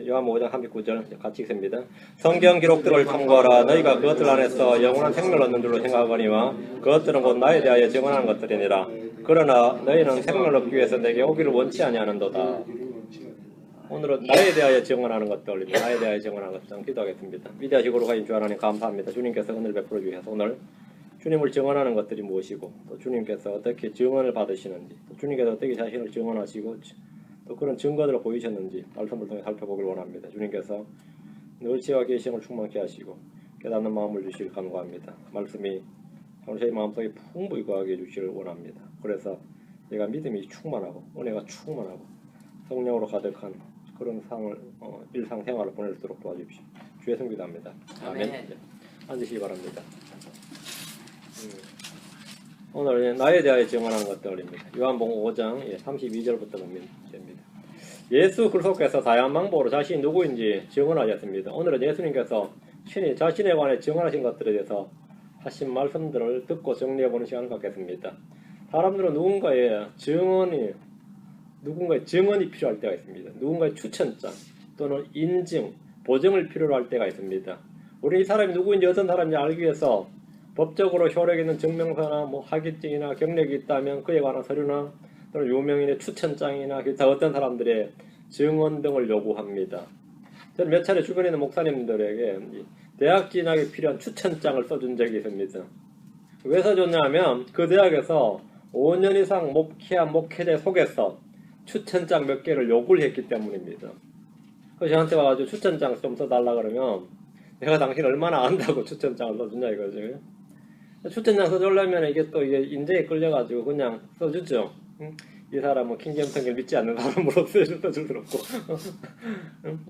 요한복음 5장 39절 같이 읽습니다. 성경 기록들을 참고하라. 너희가 그것들 안에서 영원한 생명을 얻는 줄로 생각하거니와 그것들은 곧 나에 대하여 증언하는 것들이니라. 그러나 너희는 생명을 얻기 위해서 내게 오기를 원치 아니하는도다. 오늘은 나에 대하여 증언하는 것들입니다. 나에 대하여 증언하는 것들 기도하겠습니다. 위대하시고 거룩하신 주 하나님 감사합니다. 주님께서 은혜를 베풀어 주셔서 오늘 주님을 증언하는 것들이 무엇이고 또 주님께서 어떻게 증언을 받으시는지 또 주님께서 어떻게 자신을 증언하시고 또 그런 증거들을 보이셨는지 말씀을 통해 살펴보길 원합니다. 주님께서 늘 지혜와 계시를 충만케 하시고 깨닫는 마음을 주시길 간구합니다. 말씀이 저희 마음속에 풍부히 거하게 해주시길 원합니다. 그래서 내가 믿음이 충만하고 은혜가 충만하고 성령으로 가득한 그런 일상생활을 보낼 수 있도록 도와주십시오. 주의 성기도 합니다. 아멘. 네. 앉으시기 바랍니다. 오늘 나에 대하여 증언하는 것들입니다. 요한복음 5장 32절부터 보면 됩니다. 예수 그리스도께서 다양한 방법으로 자신이 누구인지 증언하셨습니다. 오늘은 예수님께서 친히 자신에 관해 증언하신 것들에 대해서 하신 말씀들을 듣고 정리해보는 시간을 갖겠습니다. 사람들은 누군가의 증언이 필요할 때가 있습니다. 누군가의 추천장 또는 인증, 보증을 필요로 할 때가 있습니다. 우리 이 사람이 누구인지 어떤 사람인지 알기 위해서 법적으로 효력 있는 증명서나 학위증이나 경력이 있다면 그에 관한 서류나 또는 유명인의 추천장이나 기타 어떤 사람들의 증언 등을 요구합니다. 저는 몇 차례 주변에 있는 목사님들에게 대학 진학에 필요한 추천장을 써준 적이 있습니다. 왜 써줬냐면 그 대학에서 5년 이상 목회한 목회자 속에서 추천장 몇 개를 요구를 했기 때문입니다. 그래서 저한테 와가지고 추천장 좀 써달라 그러면 내가 당신 얼마나 안다고 추천장을 써주냐 이거죠. 추천장 써주려면 이게 인재에 끌려가지고 그냥 써주죠. 이 사람은 킹겸성을 믿지 않는 사람으로 써줄 수는 없고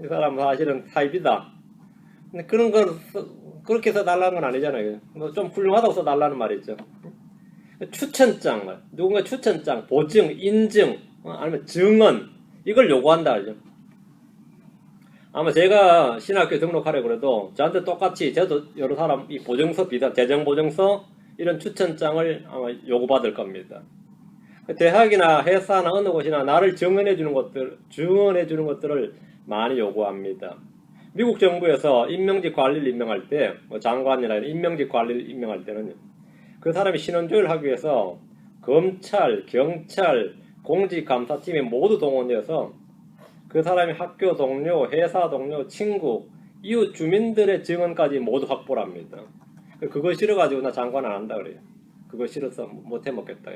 이 사람은 사실은 사입이다. 근데 그런 걸 그렇게 써달라는 건 아니잖아요. 좀 훌륭하다고 써달라는 말이죠. 추천장, 누군가 추천장, 보증, 인증, 아니면 증언 이걸 요구한다 하죠. 아마 제가 신학교 등록하려 그래도 저한테 똑같이 저도 여러 사람 이 보증서 비단 재정보증서 이런 추천장을 아마 요구받을 겁니다. 대학이나 회사나 어느 곳이나 나를 증언해 주는 것들을 많이 요구합니다. 미국 정부에서 임명직 관리를 임명할 때 장관이나 임명직 관리를 임명할 때는 그 사람이 신원조회를 하기 위해서 검찰, 경찰, 공직감사팀에 모두 동원되어서 그 사람이 학교 동료, 회사 동료, 친구, 이웃 주민들의 증언까지 모두 확보를 합니다. 그거 싫어가지고 나 장관 안 한다 그래요. 그거 싫어서 못 해먹겠다.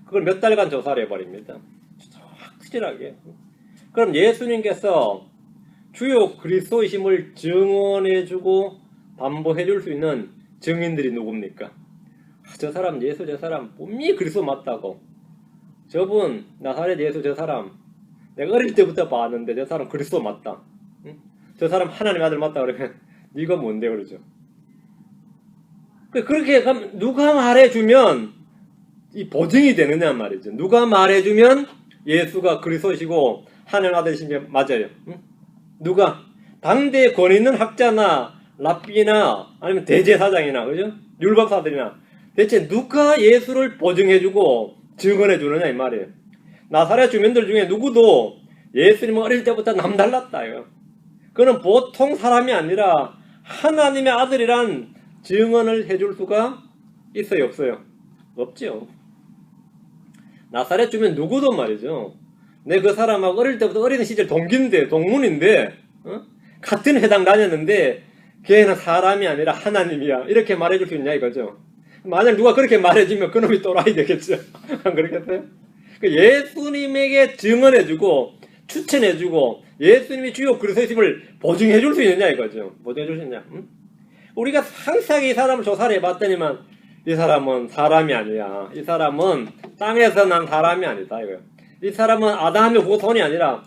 그걸 몇 달간 조사를 해버립니다. 확실하게. 그럼 예수님께서 주요 그리스도이심을 증언해주고 담보해줄 수 있는 증인들이 누굽니까? 저 사람 예수 저 사람 분명히 그리스도 맞다고. 저분 나사렛 예수 저 사람 내가 어릴 때부터 봤는데 저 사람 그리스도 맞다. 응? 저 사람 하나님의 아들 맞다 그러면 네가 뭔데 그러죠. 그렇게 누가 말해주면 이 보증이 되느냐 말이죠. 누가 말해주면 예수가 그리스도시고 하나님 아들이신 게 맞아요. 응? 누가 당대 권위 있는 학자나 랍비나 아니면 대제사장이나 그죠? 율법사들이나 대체 누가 예수를 보증해주고 증언해주느냐 이 말이에요. 나사렛 주민들 중에 누구도 예수님은 어릴 때부터 남달랐다. 이거. 그는 보통 사람이 아니라 하나님의 아들이란 증언을 해줄 수가 있어요 없어요? 없죠. 나사렛 주민 누구도 말이죠. 내 그 사람하고 어릴 때부터 어린 시절 동기인데 동문인데 같은 회당 다녔는데 걔는 사람이 아니라 하나님이야 이렇게 말해줄 수 있냐 이거죠. 만약 누가 그렇게 말해주면 그놈이 또라이 되겠죠. 안 그렇겠어요? 예수님에게 증언해주고 추천해주고 예수님이 주요 그리스도이심을 보증해줄 수 있느냐 이거죠. 보증해줄 수 있느냐. 응? 우리가 상세하게 이 사람을 조사를 해봤더니만 이 사람은 사람이 아니야. 이 사람은 땅에서 난 사람이 아니다 이거요. 이 사람은 아담의 후손이 아니라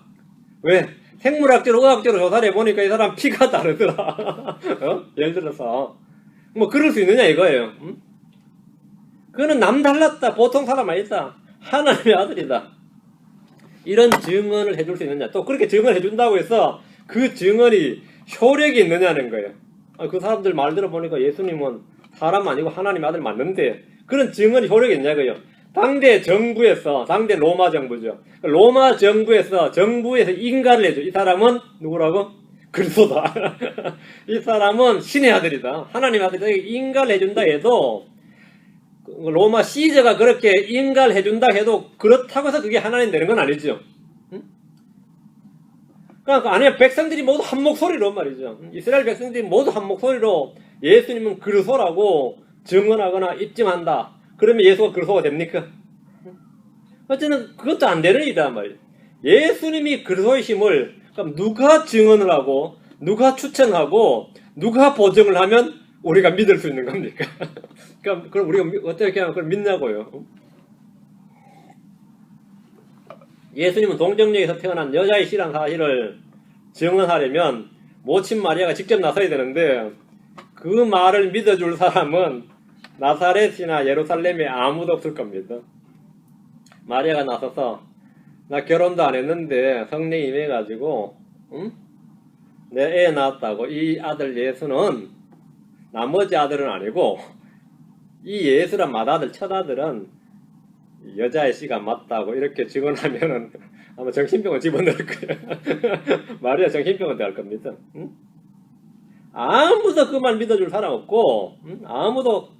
왜? 생물학적으로 의학적으로 조사를 해보니까 이 사람 피가 다르더라. 예를 들어서 뭐 그럴 수 있느냐 이거예요. 응? 그는 남달랐다. 보통 사람 아니다. 하나님의 아들이다. 이런 증언을 해줄 수 있느냐. 또 그렇게 증언을 해준다고 해서 그 증언이 효력이 있느냐는 거예요. 그 사람들 말 들어보니까 예수님은 사람 아니고 하나님의 아들 맞는데 그런 증언이 효력이 있냐 이거예요. 당대 정부에서, 당대 로마 정부죠. 로마 정부에서 인가를 해줘. 이 사람은 누구라고? 그리스도다. 이 사람은 신의 아들이다. 하나님 아들이다. 인가를 해준다 해도, 로마 시저가 그렇게 인가를 해준다 해도 그렇다고 해서 그게 하나님 되는 건 아니죠. 그러니까 아니야, 백성들이 모두 한 목소리로 말이죠. 이스라엘 백성들이 모두 한 목소리로 예수님은 그리스도라고 증언하거나 입증한다. 그러면 예수가 그리스도가 됩니까? 어쨌든 그것도 안 되는 일이란 말이에요. 예수님이 그리스도이심을 그럼 누가 증언을 하고 누가 추천하고 누가 보증을 하면 우리가 믿을 수 있는 겁니까? 그럼 우리가 어떻게 하면 그걸 믿냐고요. 예수님은 동정녀에서 태어난 여자이시라는 사실을 증언하려면 모친 마리아가 직접 나서야 되는데 그 말을 믿어줄 사람은 나사렛이나 예루살렘에 아무도 없을 겁니다. 마리아가 나서서 나 결혼도 안 했는데 성령이 임해가지고 내 애 낳았다고. 이 아들 예수는 나머지 아들은 아니고 이 예수란 맏아들 첫아들은 여자의 씨가 맞다고 이렇게 증언하면은 아마 정신병원 집어넣을 거예요. 마리아 정신병원 될 겁니다. 아무도 그 말 믿어줄 사람 없고 아무도.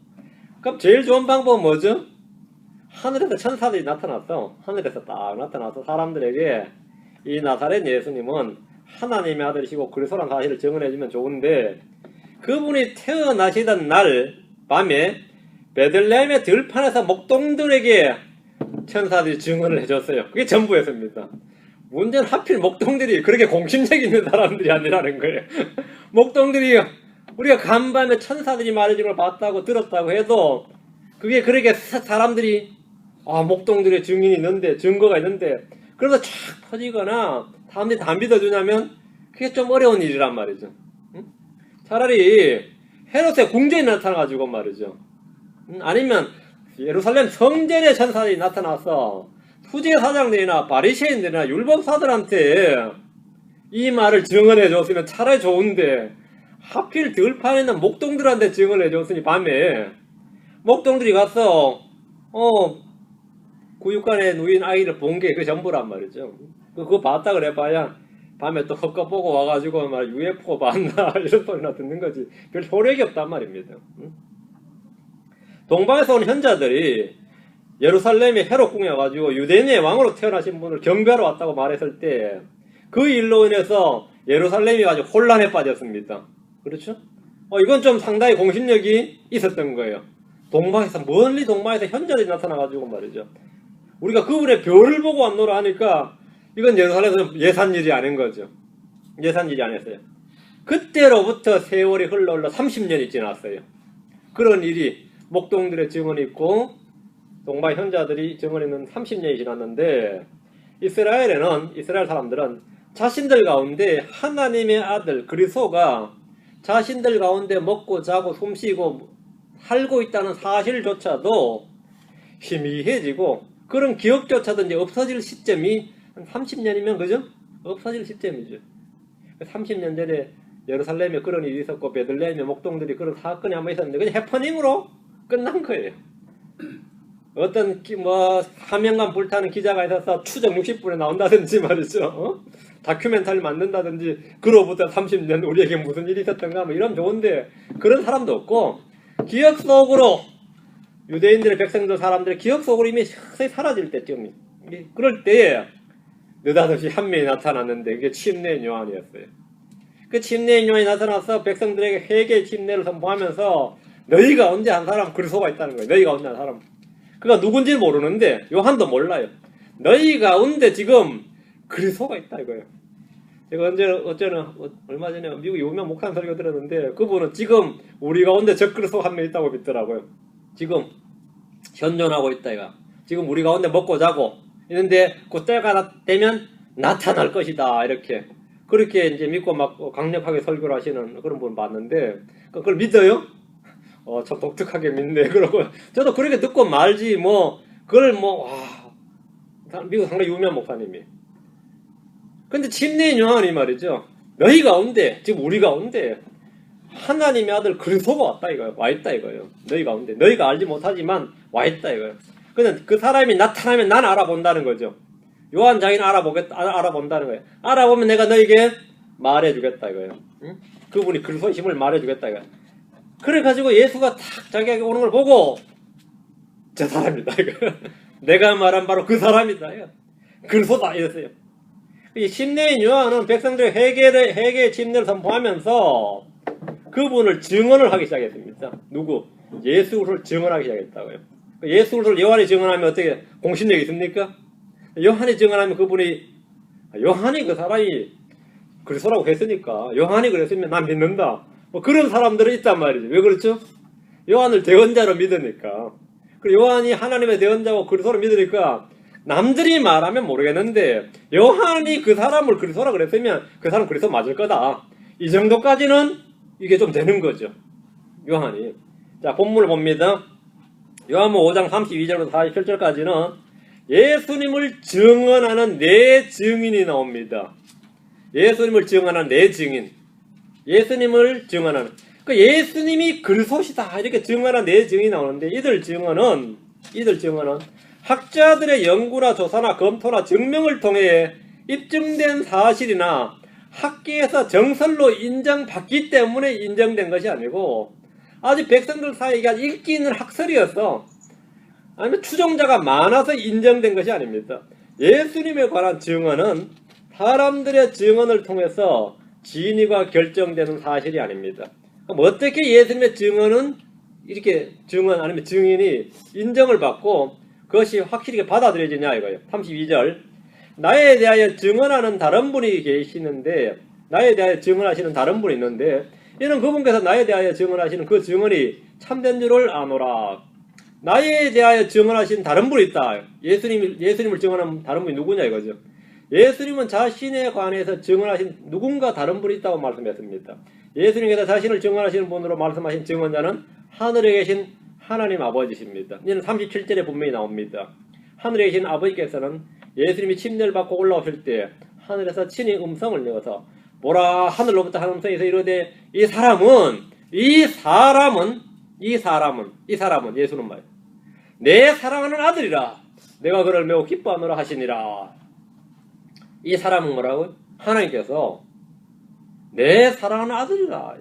그럼 제일 좋은 방법은 뭐죠? 하늘에서 천사들이 나타났어. 하늘에서 딱 나타나서 사람들에게 이 나사렛 예수님은 하나님의 아들이시고 그리스도라는 사실을 증언해주면 좋은데 그분이 태어나시던 날 밤에 베들레헴의 들판에서 목동들에게 천사들이 증언을 해줬어요. 그게 전부였습니다. 문제는 하필 목동들이 그렇게 공신력 있는 사람들이 아니라는 거예요. 목동들이 우리가 간밤에 천사들이 말해주는 걸 봤다고 들었다고 해도 그게 그렇게 사람들이 목동들의 증인이 있는데 증거가 있는데 그래서 쫙 퍼지거나 사람들이 다 믿어주냐면 그게 좀 어려운 일이란 말이죠. 차라리 헤롯의 궁전이 나타나가지고 말이죠. 아니면 예루살렘 성전의 천사들이 나타나서 후제사장들이나 바리새인들이나 율법사들한테 이 말을 증언해 줬으면 차라리 좋은데 하필 들판에 있는 목동들한테 증언해 줬으니 밤에 목동들이 가서 구육간에 누인 아이를 본 게 그 전부란 말이죠. 그거 봤다 그래봐야 밤에 또 헛것 보고 와가지고 막 UFO 봤나 이런 소리나 듣는 거지 별 효력이 없단 말입니다. 동방에서 온 현자들이 예루살렘에 헤롯궁에 와가지고 유대인의 왕으로 태어나신 분을 경배하러 왔다고 말했을 때 그 일로 인해서 예루살렘이 아주 혼란에 빠졌습니다. 그렇죠? 이건 좀 상당히 공신력이 있었던 거예요. 동방에서 멀리 동방에서 현자들이 나타나가지고 말이죠. 우리가 그분의 별을 보고 왔노라 하니까 이건 예루살렘에서 예산일이 아닌 거죠. 예산일이 아니었어요. 그때로부터 세월이 흘러 30년이 지났어요. 그런 일이 목동들의 증언이 있고 동방 현자들이 증언있는 30년이 지났는데 이스라엘 사람들은 자신들 가운데 하나님의 아들 그리스도가 자신들 가운데 먹고 자고 숨쉬고 살고 있다는 사실조차도 희미해지고 그런 기억조차도 이제 없어질 시점이 한 30년이면 그죠? 없어질 시점이죠. 30년 전에 예루살렘에 그런 일이 있었고 베들레헴에 목동들이 그런 사건이 한번 있었는데 그냥 해퍼닝으로 끝난 거예요. 어떤 사명감 불타는 기자가 있어서 추적 60분에 나온다든지 말이죠. 다큐멘터리를 만든다든지 그로부터 30년 우리에게 무슨 일이 있었던가 이러면 좋은데 그런 사람도 없고 기억 속으로 유대인들의 백성들 사람들의 기억 속으로 이미 서서히 사라질 때쯤 그럴 때에 느닷없이 한 명이 나타났는데 그게 침례인 요한이었어요. 그 침례인 요한이 나타나서 백성들에게 회개의 침례를 선포하면서 너희 가운데 한 사람 그리스도가 있다는 거예요. 너희 가운데 한 사람. 그가 누군지 모르는데 요한도 몰라요. 너희 가운데 지금 그리스도가 있다 이거예요. 제가 얼마 전에 미국 유명 목사님 소리가 들었는데 그분은 지금 우리 가운데 저 그리스도 한 명 있다고 믿더라고요. 지금 현존하고 있다 이거. 지금 우리 가운데 먹고 자고 있는데 그때가 되면 나타날 것이다 이렇게 그렇게 이제 믿고 막 강력하게 설교를 하시는 그런 분 봤는데 그걸 믿어요? 저 독특하게 믿네. 그러고 저도 그렇게 듣고 말지 그걸 미국 상당히 유명한 목사님이. 근데 침례인 요한이 말이죠. 너희 가운데 지금 우리 가운데 하나님의 아들 그리스도가 왔다 이거예요. 와 있다 이거예요. 너희 가운데 너희가 알지 못하지만 와 있다 이거예요. 근데 그 사람이 나타나면 난 알아본다는 거죠. 요한 장인은 알아본다는 거예요. 알아보면 내가 너에게 말해주겠다 이거예요. 응? 그분이 그리스도심을 말해주겠다 이거예요. 그래가지고 예수가 탁 자기에게 오는 걸 보고 저 사람이다 이거. 내가 말한 바로 그 사람이다 이거. 그리스도다 이랬어요. 이 심내인 요한은 백성들의 회개의 침례를 선포하면서 그분을 증언을 하기 시작했습니다. 누구? 예수를 증언하기 시작했다고요. 예수를 요한이 증언하면 어떻게 공신력이 있습니까? 요한이 증언하면 그분이 요한이 그 사람이 그리스도라고 했으니까 요한이 그랬으면 난 믿는다. 뭐 그런 사람들은 있단 말이죠. 왜 그렇죠? 요한을 대언자로 믿으니까. 그리고 요한이 하나님의 대언자고 그리스도를 믿으니까 남들이 말하면 모르겠는데 요한이 그 사람을 그리스도라 그랬으면 그 사람 그리스도 맞을 거다. 이 정도까지는 이게 좀 되는 거죠. 요한이. 자, 본문을 봅니다. 요한복음 5장 32절부터 47절까지는 예수님을 증언하는 네 증인이 나옵니다. 예수님을 증언하는 네 증인. 예수님을 증언하는. 그 예수님이 그리스도시다 이렇게 증언하는 네 증인이 나오는데 이들 증언은 학자들의 연구나 조사나 검토나 증명을 통해 입증된 사실이나 학계에서 정설로 인정받기 때문에 인정된 것이 아니고 아직 백성들 사이가 인기 있는 학설이었어. 아니면 추종자가 많아서 인정된 것이 아닙니다. 예수님에 관한 증언은 사람들의 증언을 통해서 진위가 결정되는 사실이 아닙니다. 그럼 어떻게 예수님의 증언은 이렇게 증언 아니면 증인이 인정을 받고 그것이 확실히 받아들여지냐 이거예요. 32절. 나에 대하여 증언하는 다른 분이 계시는데 나에 대하여 증언하시는 다른 분이 있는데 이는 그분께서 나에 대하여 증언하시는 그 증언이 참된 줄을 아노라. 나에 대하여 증언하신 다른 분이 있다. 예수님을 증언한 다른 분이 누구냐 이거죠. 예수님은 자신에 관해서 증언하신 누군가 다른 분이 있다고 말씀했습니다. 예수님께서 자신을 증언하시는 분으로 말씀하신 증언자는 하늘에 계신 하나님 아버지십니다. 이는 37절에 분명히 나옵니다. 하늘에 계신 아버지께서는 예수님이 침례를 받고 올라오실 때 하늘에서 친히 음성을 내어서 보라 하늘로부터 한 음성이 이르되 이 사람은 예수는 말 내 사랑하는 아들이라 내가 그를 매우 기뻐하노라 하시니라. 이 사람은 뭐라고? 하나님께서 내 사랑하는 아들이라.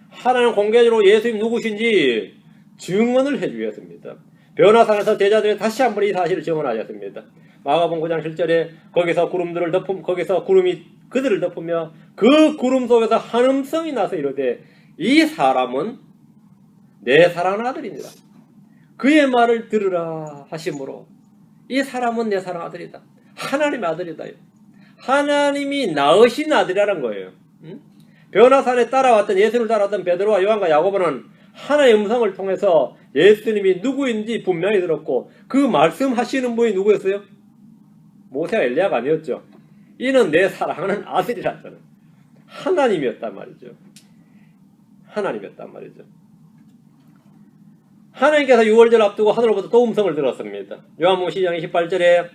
하나님 공개적으로 예수님 누구신지 증언을 해주셨습니다. 변화산에서 제자들이 다시 한번 이 사실을 증언하셨습니다. 마가복음 9장 7절에 거기서 구름이 그들을 덮으며 그 구름 속에서 한 음성이 나서 이르되 이 사람은 내 사랑하는 아들이니라. 그의 말을 들으라 하심으로 이 사람은 내 사랑하는 아들이다. 하나님의 아들이다. 하나님이 낳으신 아들이라는 거예요. 변화산에 예수를 따라왔던 베드로와 요한과 야고보는 하나의 음성을 통해서 예수님이 누구인지 분명히 들었고 그 말씀하시는 분이 누구였어요? 모세와 엘리야가 아니었죠. 이는 내 사랑하는 아들이라잖아요. 하나님이었단 말이죠. 하나님께서 유월절 앞두고 하늘로부터 또 음성을 들었습니다. 요한복음 12장 28절에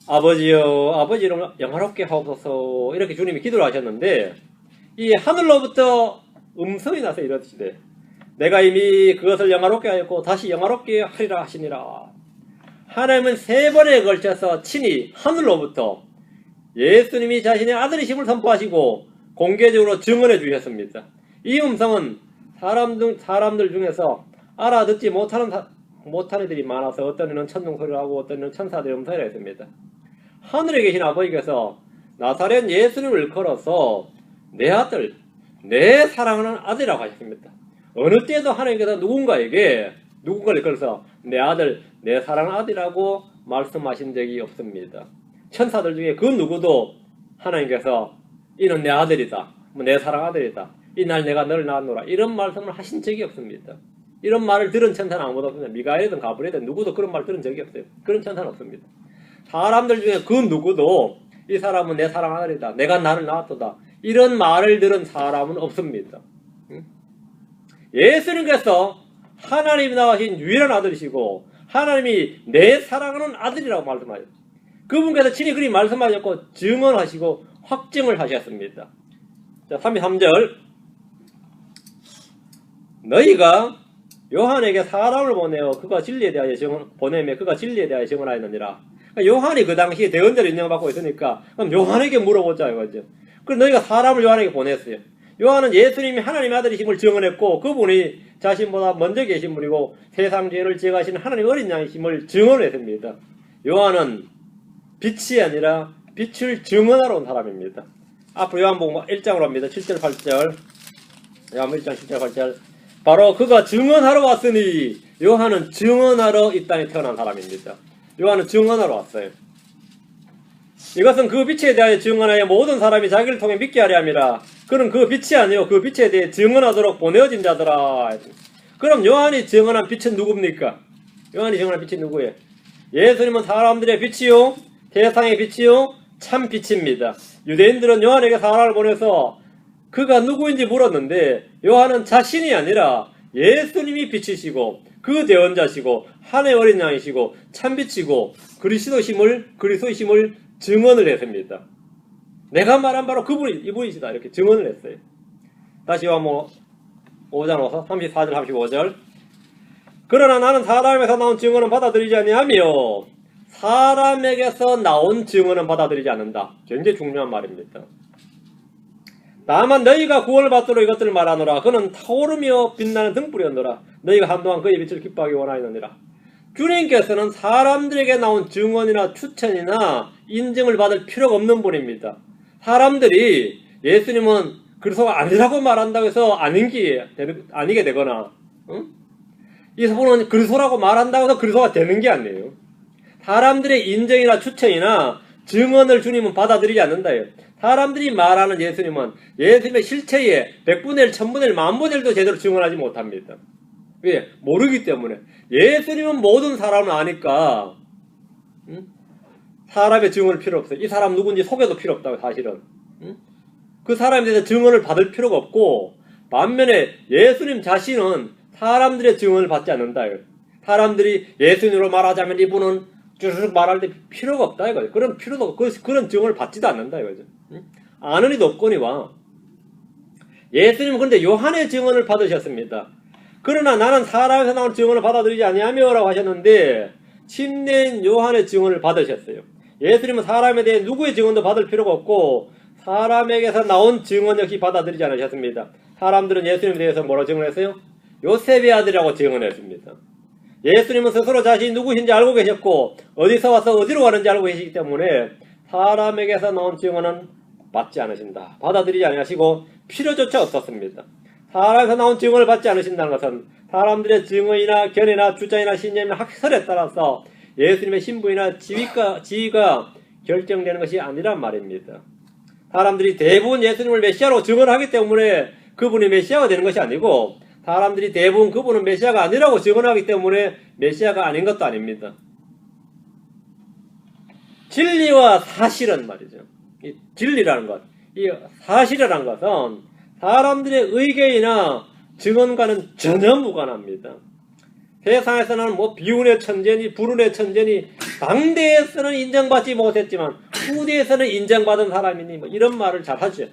아버지여 아버지를 영화롭게 하옵소서 이렇게 주님이 기도를 하셨는데 이 하늘로부터 음성이 나서 이르시되 내가 이미 그것을 영화롭게 하였고 다시 영화롭게 하리라 하시니라. 하나님은 3번에 걸쳐서 친히 하늘로부터 예수님이 자신의 아들이심을 선포하시고 공개적으로 증언해 주셨습니다. 이 음성은 사람들 중에서 알아듣지 못하는 이들이 많아서 어떤 이는 천둥소리를 하고 어떤 이는 천사들의 음성이라 했습니다. 하늘에 계신 아버지께서 나사렛 예수님을 일컬어서 내 아들, 내 사랑하는 아들이라고 하셨습니다. 어느 때도 하나님께서 누군가를 일컬어서 내 아들, 내 사랑하는 아들이라고 말씀하신 적이 없습니다. 천사들 중에 그 누구도 하나님께서 이는 내 아들이다, 내 사랑하는 아들이다, 이날 내가 너를 낳았노라 이런 말씀을 하신 적이 없습니다. 이런 말을 들은 천사는 아무도 없습니다. 미가엘이든 가브리엘이든 누구도 그런 말 들은 적이 없어요. 그런 천사는 없습니다. 사람들 중에 그 누구도 이 사람은 내 사랑하는 아들이다, 내가 나를 낳았도다 이런 말을 들은 사람은 없습니다. 예수님께서 하나님이 낳으신 유일한 아들이시고 하나님이 내 사랑하는 아들이라고 말씀하셨습니다. 그분께서 친히 그리 말씀하셨고 증언하시고 확증을 하셨습니다. 자, 33절 너희가 요한에게 사람을 보내어 그가 진리에 대하여 보내며 그가 진리에 대하여 증언하였느니라. 그러니까 요한이 그 당시에 대언자로 인정받고 있으니까 그럼 요한에게 물어보자 이거죠. 그래서 너희가 사람을 요한에게 보냈어요. 요한은 예수님이 하나님의 아들이심을 증언했고 그분이 자신보다 먼저 계신 분이고 세상 죄를 제거하신 하나님 어린 양이심을 증언했습니다. 요한은 빛이 아니라 빛을 증언하러 온 사람입니다. 앞으로 요한복음 1장으로 합니다. 7절 8절 요한복음 1장 7절 8절 바로 그가 증언하러 왔으니 요한은 증언하러 이 땅에 태어난 사람입니다. 요한은 증언하러 왔어요. 이것은 그 빛에 대하여 증언하여 모든 사람이 자기를 통해 믿게 하려 함이라. 그는 그 빛이 아니요 그 빛에 대해 증언하도록 보내어진 자더라. 그럼 요한이 증언한 빛은 누굽니까? 요한이 증언한 빛이 누구예요? 예수님은 사람들의 빛이요 세상의 빛이요 참 빛입니다. 유대인들은 요한에게 사람을 보내서 그가 누구인지 물었는데 요한은 자신이 아니라 예수님이 빛이시고 그 대언자시고 하나님의 어린 양이시고 참 빛이고 그리스도이심을 증언을 했습니다. 내가 말한 바로 이분이시다 이렇게 증언을 했어요. 다시 요한복음 5장 34절 35절 그러나 나는 사람에게서 나온 증언은 받아들이지 아니하며 사람에게서 나온 증언은 받아들이지 않는다. 굉장히 중요한 말입니다. 다만 너희가 구원을 받도록 이것들을 말하노라. 그는 타오르며 빛나는 등불이었노라. 너희가 한동안 그의 빛을 기뻐하기 원하였느니라. 주님께서는 사람들에게 나온 증언이나 추천이나 인정을 받을 필요가 없는 분입니다. 사람들이 예수님은 그리스도가 아니라고 말한다고 해서 아니게 되거나 이 분은 그리스도라고 말한다고 해서 그리스도가 되는 게 아니에요. 사람들의 인정이나 추천이나 증언을 주님은 받아들이지 않는다요. 사람들이 말하는 예수님의 실체에 100분의 1, 1000분의 1, 만분의 1도 제대로 증언하지 못합니다. 왜? 모르기 때문에. 예수님은 모든 사람을 아니까 사람의 증언을 필요 없어요. 이 사람 누군지 소개도 필요 없다고 사실은. 그 사람에 대해서 증언을 받을 필요가 없고 반면에 예수님 자신은 사람들의 증언을 받지 않는다요. 사람들이 예수님으로 말하자면 이분은 쭉 말할 때 필요가 없다 이거죠. 그런 필요도 없고 그런 증언을 받지도 않는다 이거죠. 아는 이도 없거니와. 예수님은 그런데 요한의 증언을 받으셨습니다. 그러나 나는 사람에서 나온 증언을 받아들이지 아니하며 라고 하셨는데 침례인 요한의 증언을 받으셨어요. 예수님은 사람에 대해 누구의 증언도 받을 필요가 없고 사람에게서 나온 증언 역시 받아들이지 않으셨습니다. 사람들은 예수님에 대해서 뭐라고 증언했어요? 요셉의 아들이라고 증언했습니다. 예수님은 스스로 자신이 누구신지 알고 계셨고 어디서 와서 어디로 가는지 알고 계시기 때문에 사람에게서 나온 증언은 받지 않으신다. 받아들이지 않으시고 필요조차 없었습니다. 사람에서 나온 증언을 받지 않으신다는 것은 사람들의 증언이나 견해나 주장이나 신념이나 학설에 따라서 예수님의 신분이나 지위가 결정되는 것이 아니란 말입니다. 사람들이 대부분 예수님을 메시아로 증언하기 때문에 그분이 메시아가 되는 것이 아니고 사람들이 대부분 그분은 메시아가 아니라고 증언하기 때문에 메시아가 아닌 것도 아닙니다. 진리와 사실은 말이죠. 이 진리라는 것, 이 사실이라는 것은 사람들의 의견이나 증언과는 전혀 무관합니다. 세상에서는 뭐 비운의 천재니 불운의 천재니 당대에서는 인정받지 못했지만 후대에서는 인정받은 사람이니 뭐 이런 말을 잘 하죠.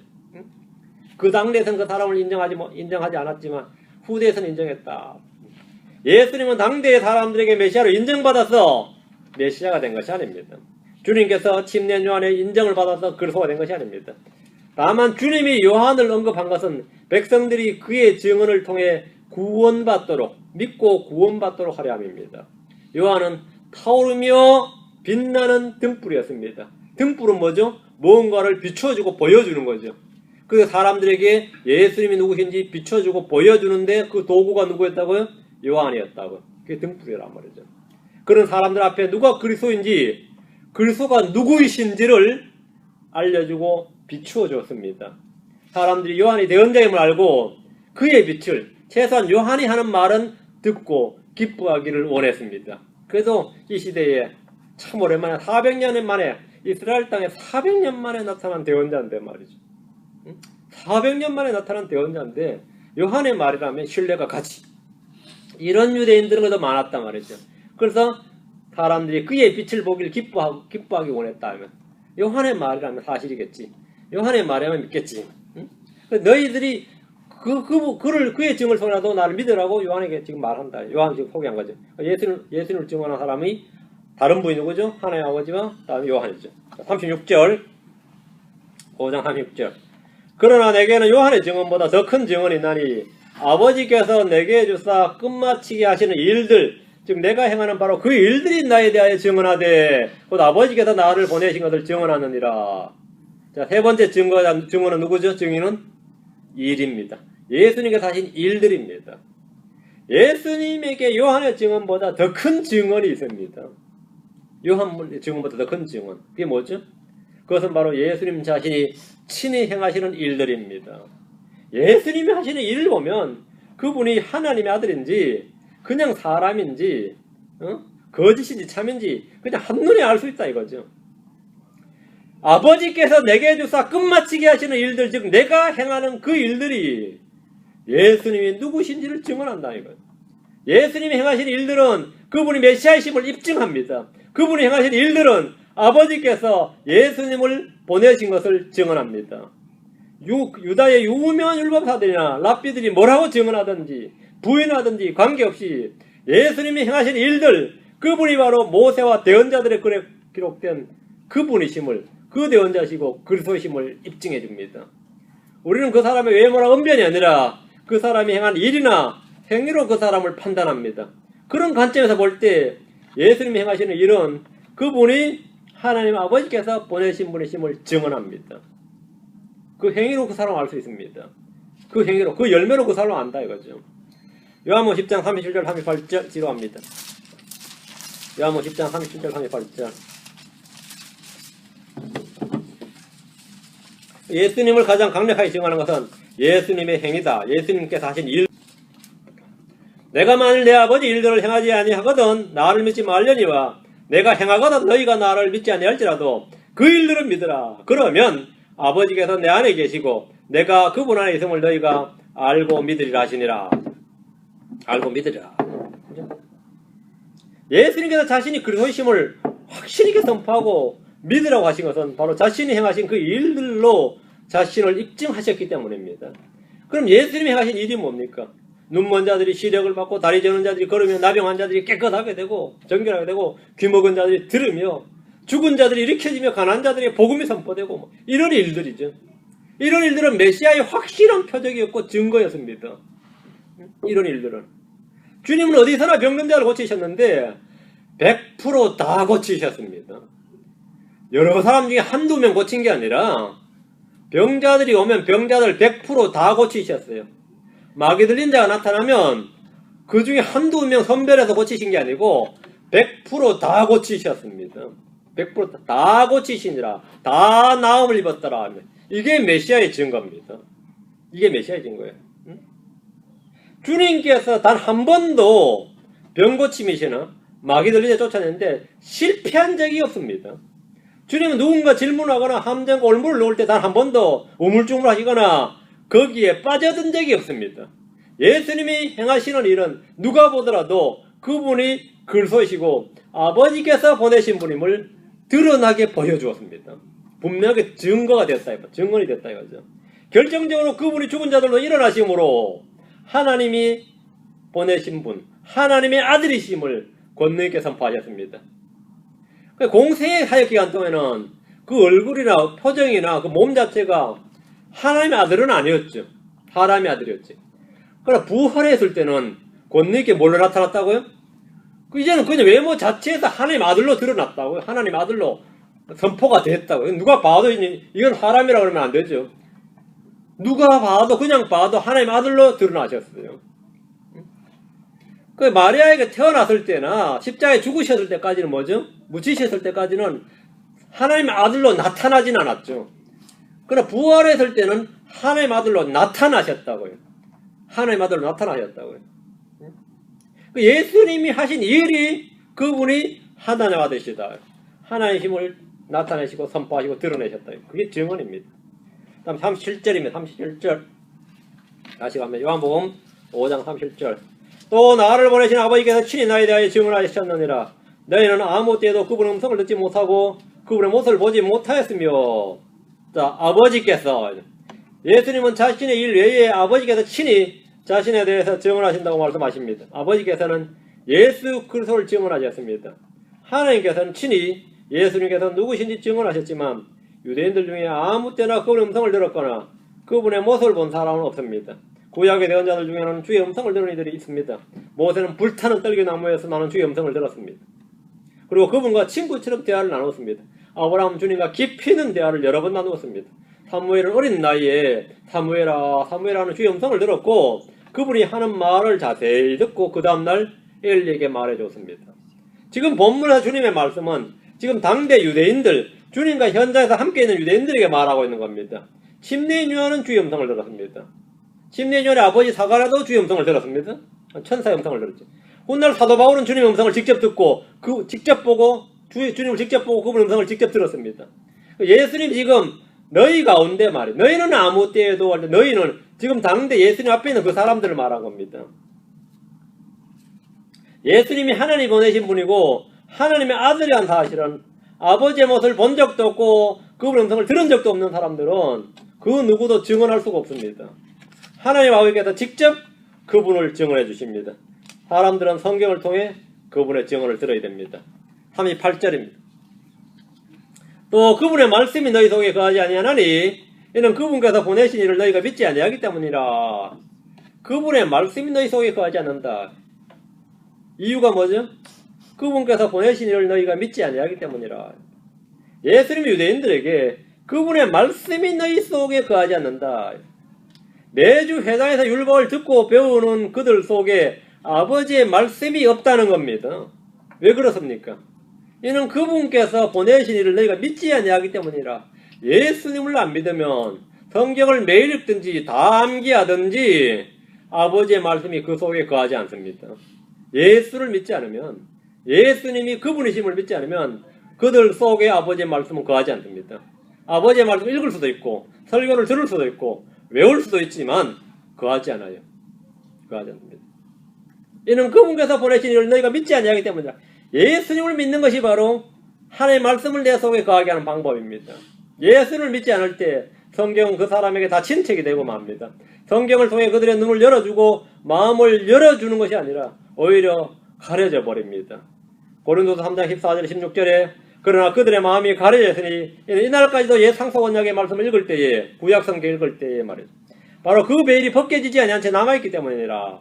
그 당대에서는 그 사람을 인정하지 않았지만 후대에서는 인정했다. 예수님은 당대의 사람들에게 메시아로 인정받아서 메시아가 된 것이 아닙니다. 주님께서 침례 요한의 인정을 받아서 그리스도가 된 것이 아닙니다. 다만 주님이 요한을 언급한 것은 백성들이 그의 증언을 통해 구원받도록 믿고 구원받도록 하려 함입니다. 요한은 타오르며 빛나는 등불이었습니다. 등불은 뭐죠? 무언가를 비춰주고 보여주는 거죠. 그 사람들에게 예수님이 누구신지 비춰주고 보여주는데 그 도구가 누구였다고요? 요한이었다고요. 그게 등불이란 말이죠. 그런 사람들 앞에 누가 그리스도인지 그리스도가 누구이신지를 알려주고 비추어 줬습니다. 사람들이 요한이 대언자임을 알고 그의 빛을 최소한 요한이 하는 말은 듣고 기뻐하기를 원했습니다. 그래서 이 시대에 참 오랜만에 400년 만에 이스라엘 땅에 400년 만에 나타난 대언자인데 말이죠. 400년 만에 나타난 대언자인데 요한의 말이라면 신뢰가 가지. 이런 유대인들은 더 많았단 말이죠. 그래서 사람들이 그의 빛을 보기를 기뻐하기 원했다 하면 요한의 말이라면 사실이겠지. 요한의 말이라면 믿겠지. 너희들이 그의 증을 소개하도 나를 믿으라고 요한에게 지금 말한다. 요한 지금 소개한 거죠. 예수님을 증언한 사람이 다른 분이 누구죠? 하나님 아버지와 다음 요한이죠. 36절, 5장 36절. 그러나 내게는 요한의 증언보다 더 큰 증언이 있나니 아버지께서 내게 주사 끝마치게 하시는 일들, 즉 내가 행하는 바로 그 일들이 나에 대하여 증언하되 곧 아버지께서 나를 보내신 것을 증언하느니라. 자, 세 번째 증언은 누구죠? 증인은 일입니다. 예수님께서 하신 일들입니다. 예수님에게 요한의 증언보다 더 큰 증언이 있습니다. 요한의 증언보다 더 큰 증언. 그게 뭐죠? 그것은 바로 예수님 자신이 친히 행하시는 일들입니다. 예수님이 하시는 일을 보면 그분이 하나님의 아들인지 그냥 사람인지 거짓인지 참인지 그냥 한눈에 알 수 있다 이거죠. 아버지께서 내게 주사 끝마치게 하시는 일들, 즉 내가 행하는 그 일들이 예수님이 누구신지를 증언한다 이거죠. 예수님이 행하신 일들은 그분이 메시아이심을 입증합니다. 그분이 행하신 일들은 아버지께서 예수님을 보내신 것을 증언합니다. 유다의 유명한 율법사들이나 랍비들이 뭐라고 증언하든지 부인하든지 관계없이 예수님이 행하신 일들, 그분이 바로 모세와 대언자들의 글에 기록된 그분이심을, 그 대언자시고 그리스도이심을 입증해 줍니다. 우리는 그 사람의 외모나 언변이 아니라 그 사람이 행한 일이나 행위로 그 사람을 판단합니다. 그런 관점에서 볼 때 예수님이 행하시는 일은 그분이 하나님 아버지께서 보내신 분이심을 증언합니다. 그 행위로 그 사람을 알 수 있습니다. 그 행위로, 그 열매로 그 사람을 안다 이거죠. 요한복음 10장 37절 38절 지루합니다. 요한복음 10장 37절 38절. 예수님을 가장 강력하게 증언하는 것은 예수님의 행위다. 예수님께서 하신 일. 내가 만일 내 아버지 일들을 행하지 아니하거든 나를 믿지 말려니와 내가 행하거든 너희가 나를 믿지 아니할지라도 그 일들은 믿으라. 그러면 아버지께서 내 안에 계시고 내가 그분 안에 있음을 너희가 알고 믿으리라 하시니라. 알고 믿으리라. 예수님께서 자신이 그리스도이심을 확실히 선포하고 믿으라고 하신 것은 바로 자신이 행하신 그 일들로 자신을 입증하셨기 때문입니다. 그럼 예수님이 행하신 일이 뭡니까? 눈먼 자들이 시력을 받고 다리 저는 자들이 걸으며 나병한 자들이 깨끗하게 되고 정결하게 되고 귀먹은 자들이 들으며 죽은 자들이 일으켜지며 가난한 자들이 복음이 선포되고 이런 일들이죠. 이런 일들은 메시아의 확실한 표적이었고 증거였습니다. 이런 일들은 주님은 어디서나 병든 자를 고치셨는데 100% 다 고치셨습니다. 여러 사람 중에 한두 명 고친 게 아니라 병자들이 오면 병자들 100% 다 고치셨어요. 마귀 들린 자가 나타나면 그 중에 한두 명 선별해서 고치신 게 아니고 100% 다 고치셨습니다. 100% 다 고치시니라. 다 나음을 입었더라. 이게 메시아의 증거입니다. 이게 메시아의 증거예요. 주님께서 단 한 번도 병 고침이시나 마귀 들린 자 쫓아내는데 실패한 적이 없습니다. 주님은 누군가 질문하거나 함정과 올무를 놓을 때 단 한 번도 우물쭈물하시거나 거기에 빠져든 적이 없습니다. 예수님이 행하시는 일은 누가 보더라도 그분이 그리스도이시고 아버지께서 보내신 분임을 드러나게 보여주었습니다. 분명하게 증거가 됐다, 증언이 됐다 이거죠. 결정적으로 그분이 죽은 자들로 일어나심으로 하나님이 보내신 분, 하나님의 아들이심을 권능있게 선포하셨습니다. 공생의 사역 기간 동안에는 그 얼굴이나 표정이나 그 몸 자체가 하나님의 아들은 아니었죠. 사람의 아들이었지. 그러나 부활했을 때는 권능있게 뭘로 나타났다고요? 이제는 그냥 외모 자체에서 하나님 아들로 드러났다고요. 하나님 아들로 선포가 됐다고요. 누가 봐도 이건 사람이라고 그러면 안 되죠. 누가 봐도 그냥 봐도 하나님 아들로 드러나셨어요. 그 마리아에게 태어났을 때나 십자가에 죽으셨을 때까지는 뭐죠? 묻히셨을 때까지는 하나님 아들로 나타나진 않았죠. 그러나 부활했을 때는 하나님 아들로 나타나셨다고요. 하나님 아들로 나타나셨다고요. 예수님이 하신 일이 그분이 하나님 아들이시다. 하나님의 힘을 나타내시고 선포하시고 드러내셨다. 그게 증언입니다. 다음 37절입니다. 37절. 다시 가면 요한복음 5장 37절. 또 나를 보내신 아버지께서 친히 나에 대하여 증언하셨느니라. 너희는 아무 때에도 그분의 음성을 듣지 못하고 그분의 모습을 보지 못하였으며. 자, 아버지께서 예수님은 자신의 일 외에 아버지께서 친히 자신에 대해서 증언하신다고 말씀하십니다. 아버지께서는 예수 그리스도를 증언하셨습니다. 하나님께서는 친히 예수님께서 누구신지 증언하셨지만 유대인들 중에 아무 때나 그분의 음성을 들었거나 그분의 모습을 본 사람은 없습니다. 구약의 대언자들 중에는 주의 음성을 들은 이들이 있습니다. 모세는 불타는 떨기나무에서 나는 주의 음성을 들었습니다. 그리고 그분과 친구처럼 대화를 나눴습니다. 아브라함 주님과 깊이 있는 대화를 여러 번 나누었습니다. 사무엘은 어린 나이에 사무엘아 하는 주의 음성을 들었고 그분이 하는 말을 자세히 듣고 그 다음날 엘리에게 말해줬습니다. 지금 본문에서 주님의 말씀은 지금 당대 유대인들, 주님과 현장에서 함께 있는 유대인들에게 말하고 있는 겁니다. 침례인 요한은 주의 음성을 들었습니다. 침례인 요한의 아버지 사가랴도 주의 음성을 들었습니다. 천사의 음성을 들었죠. 훗날 사도 바울은 주님의 음성을 직접 듣고 직접 보고 주님을 직접 보고 그분의 음성을 직접 들었습니다. 예수님 지금 너희 가운데 말이에요. 너희는 아무 때에도 너희는 지금 당대 예수님 앞에 있는 그 사람들을 말한 겁니다. 예수님이 하나님이 보내신 분이고 하나님의 아들이란 사실은 아버지의 모습을 본 적도 없고 그분의 음성을 들은 적도 없는 사람들은 그 누구도 증언할 수가 없습니다. 하나님 아버지께서 직접 그분을 증언해 주십니다. 사람들은 성경을 통해 그분의 증언을 들어야 됩니다. 38절입니다. 또 그분의 말씀이 너희 속에 거하지 아니하나니 이는 그분께서 보내신 이를 너희가 믿지 아니하기 때문이라. 그분의 말씀이 너희 속에 거하지 않는다. 이유가 뭐죠? 그분께서 보내신 이를 너희가 믿지 아니하기 때문이라. 예수님이 유대인들에게 그분의 말씀이 너희 속에 거하지 않는다. 매주 회당에서 율법을 듣고 배우는 그들 속에 아버지의 말씀이 없다는 겁니다. 왜 그렇습니까? 이는 그분께서 보내신 이를 너희가 믿지 아니하기 때문이라. 예수님을 안 믿으면 성경을 매일 읽든지 다 암기하든지 아버지의 말씀이 그 속에 거하지 않습니다. 예수를 믿지 않으면, 예수님이 그분이심을 믿지 않으면 그들 속에 아버지의 말씀은 거하지 않습니다. 아버지의 말씀을 읽을 수도 있고 설교를 들을 수도 있고 외울 수도 있지만 거하지 않아요. 거하지 않습니다. 이는 그분께서 보내신 이를 너희가 믿지 아니하기 때문이다. 예수님을 믿는 것이 바로 하나님의 말씀을 내 속에 거하게 하는 방법입니다. 예수를 믿지 않을 때 성경은 그 사람에게 다 친책이 되고 맙니다. 성경을 통해 그들의 눈을 열어주고 마음을 열어주는 것이 아니라 오히려 가려져 버립니다. 고린도서 3장 14절 16절에 그러나 그들의 마음이 가려졌으니 이날까지도 옛 상속 언약의 말씀을 읽을 때에 구약 성경 읽을 때에 말이죠. 바로 그 베일이 벗겨지지 아니한 채 남아있기 때문이라.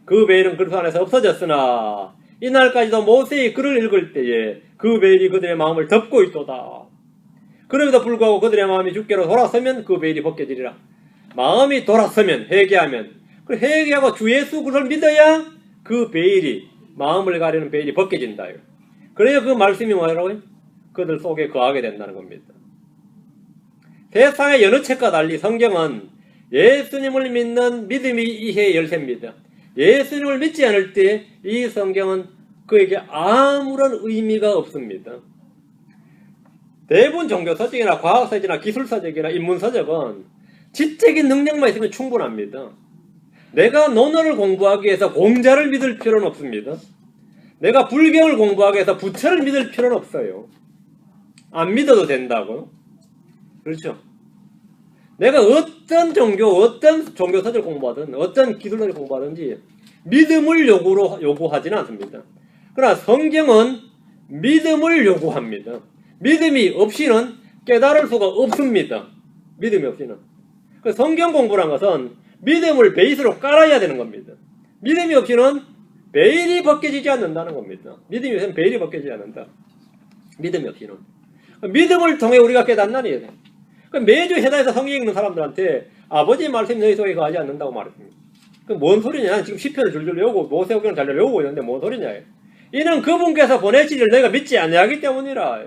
그 베일은 그리스도 안에서 없어졌으나 이날까지도 모세의 글을 읽을 때에 그 베일이 그들의 마음을 덮고 있도다. 그럼에도 불구하고 그들의 마음이 주께로 돌아서면 그 베일이 벗겨지리라. 마음이 돌아서면, 회개하면, 그 회개하고 주 예수 그리스도를 믿어야 그 베일이, 마음을 가리는 베일이 벗겨진다. 그래야 그 말씀이 뭐라고요? 그들 속에 거하게 된다는 겁니다. 세상의 여느 책과 달리 성경은 예수님을 믿는 믿음이 이해의 열쇠입니다. 예수님을 믿지 않을 때 이 성경은 그에게 아무런 의미가 없습니다. 대부분 종교서적이나 과학서적이나 기술서적이나 인문서적은 지적인 능력만 있으면 충분합니다. 내가 논어를 공부하기 위해서 공자를 믿을 필요는 없습니다. 내가 불경을 공부하기 위해서 부처를 믿을 필요는 없어요. 안 믿어도 된다고요? 그렇죠? 내가 어떤 종교서적을 공부하든 어떤 기술서적을 공부하든지 믿음을 요구하지는 않습니다. 그러나 성경은 믿음을 요구합니다. 믿음이 없이는 깨달을 수가 없습니다. 믿음이 없이는. 성경 공부란 것은 믿음을 베이스로 깔아야 되는 겁니다. 믿음이 없이는 베일이 벗겨지지 않는다는 겁니다. 믿음이 없이는 베일이 벗겨지지 않는다. 믿음이 없이는. 믿음을 통해 우리가 깨닫나니 매주 해당에서 성경 읽는 사람들한테 아버지의 말씀이 너희 속에 거하지 않는다고 말했습니다. 뭔 소리냐? 지금 시편을 줄줄 외우고 모세오경을 잘 외우고 있는데 뭔 소리냐? 이는 그분께서 보내신 이를 너희가 믿지 아니하기 때문이라.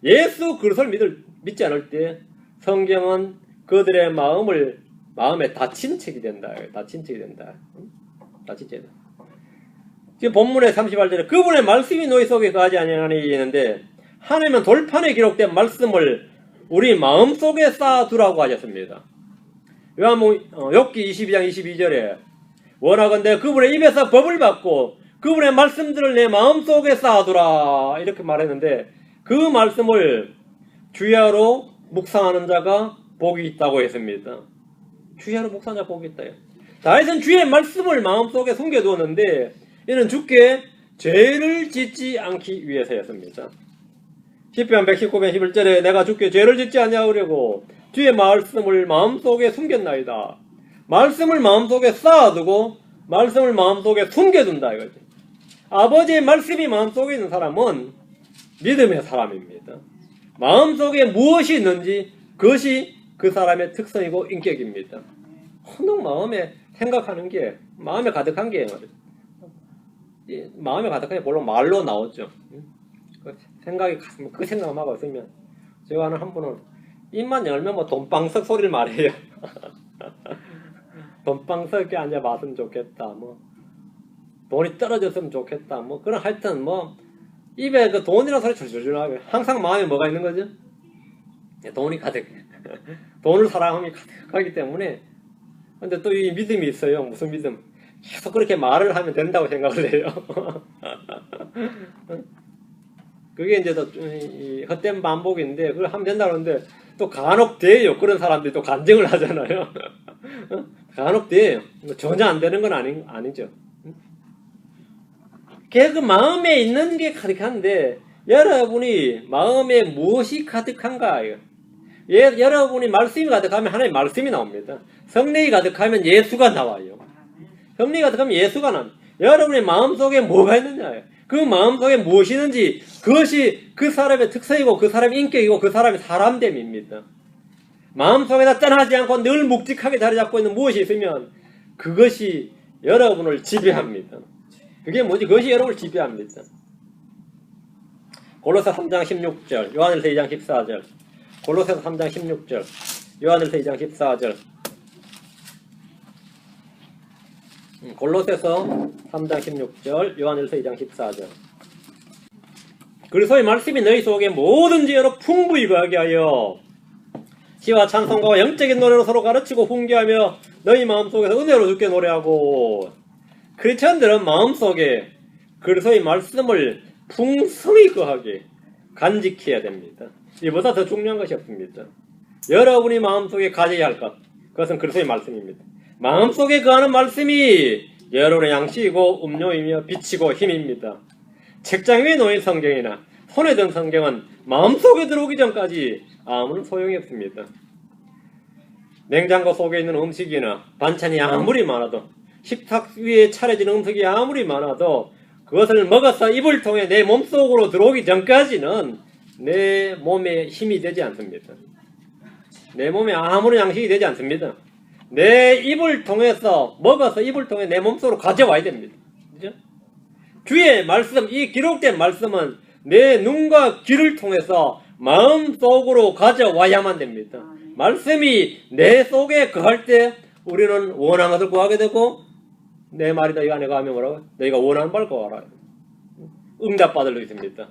예수 그리스도를 믿지 않을 때 성경은 그들의 마음에 닫힌 책이 된다. 닫힌 책이 된다. 닫힌 책이다. 지금 본문의 38절에 그분의 말씀이 너희 속에 거하지 아니하니 있는데 하나님은 돌판에 기록된 말씀을 우리 마음속에 쌓아두라고 하셨습니다. 욥기 22장 22절에 원하건대 그분의 입에서 법을 받고 그분의 말씀들을 내 마음속에 쌓아두라 이렇게 말했는데 그 말씀을 주야로 묵상하는 자가 복이 있다고 했습니다. 주야로 목사자 복이 있다요. 다윗은 주의 말씀을 마음속에 숨겨두었는데 이는 주께 죄를 짓지 않기 위해서였습니다. 시편 119편 11절에 내가 주께 죄를 짓지 아니하려고 주의 말씀을 마음속에 숨겼나이다. 말씀을 마음속에 쌓아두고 말씀을 마음속에 숨겨둔다 이거지. 아버지의 말씀이 마음속에 있는 사람은 믿음의 사람입니다. 마음속에 무엇이 있는지 그것이 그 사람의 특성이고 인격입니다. 혼동 마음에 생각하는 게 마음에 가득한 게 마음에 가득한 게 물론 말로 나오죠. 생각이 그 생각만 하고 있으면 제가 아는 한 분은 입만 열면 뭐 돈방석 소리를 말해요. 돈방석에 앉아봤으면 좋겠다. 뭐 돈이 떨어졌으면 좋겠다. 뭐 그런 하여튼 뭐 입에 그 돈이라는 소리 줄줄줄 하고 항상 마음에 뭐가 있는 거죠? 돈이 가득. 돈을 사랑함이 가득하기 때문에. 근데 또 이 믿음이 있어요. 무슨 믿음? 계속 그렇게 말을 하면 된다고 생각을 해요. 그게 이제 또 헛된 반복인데 그걸 하면 된다고 하는데 또 간혹 돼요. 그런 사람들이 또 간증을 하잖아요. 간혹 돼요. 전혀 안 되는 건 아니죠. 그 마음에 있는 게 가득한데 여러분이 마음에 무엇이 가득한가? 여러분이 말씀이 가득하면 하나님의 말씀이 나옵니다. 성령이 가득하면 예수가 나와요. 성령이 가득하면 예수가 나옵니다. 여러분의 마음속에 뭐가 있느냐? 그 마음속에 무엇이 있는지 그것이 그 사람의 특성이고 그 사람의 인격이고 그 사람의 사람됨입니다. 마음속에다 떠나지 않고 늘 묵직하게 자리 잡고 있는 무엇이 있으면 그것이 여러분을 지배합니다. 그게 뭐지? 그것이 여러분을 지배합니다. 골로새 3장 16절, 요한일서 2장 14절, 골로새서 3장 16절, 요한일서 2장 14절, 골로새서 3장 16절, 요한일서 2장 14절. 그리스도의 말씀이 너희 속에 뭐든지 여러 풍부히 거하게 하여 시와 찬송가와 영적인 노래로 서로 가르치고 훈계하며 너희 마음속에서 은혜로 주께 노래하고. 크리스천들은 마음속에 그리스도의 말씀을 풍성히 거하게 간직해야 됩니다. 이보다 더 중요한 것이 없습니다. 여러분이 마음속에 가져야 할 것, 그것은 그리스도의 말씀입니다. 마음속에 거하는 말씀이 여러분의 양식이고 음료이며 빛이고 힘입니다. 책장 위에 놓인 성경이나 손에 든 성경은 마음속에 들어오기 전까지 아무런 소용이 없습니다. 냉장고 속에 있는 음식이나 반찬이 아무리 많아도 식탁 위에 차려진 음식이 아무리 많아도 그것을 먹어서 입을 통해 내 몸속으로 들어오기 전까지는 내 몸에 힘이 되지 않습니다. 내 몸에 아무런 양식이 되지 않습니다. 내 입을 통해서 먹어서 입을 통해 내 몸속으로 가져와야 됩니다. 그죠? 주의 말씀, 이 기록된 말씀은 내 눈과 귀를 통해서 마음속으로 가져와야만 됩니다. 말씀이 내 속에 거할 때 우리는 원하는 것을 구하게 되고 내 말이 너희 안에 거하면 뭐라고? 너희가 원하는 바를 구하라. 응답받을 수 있습니다.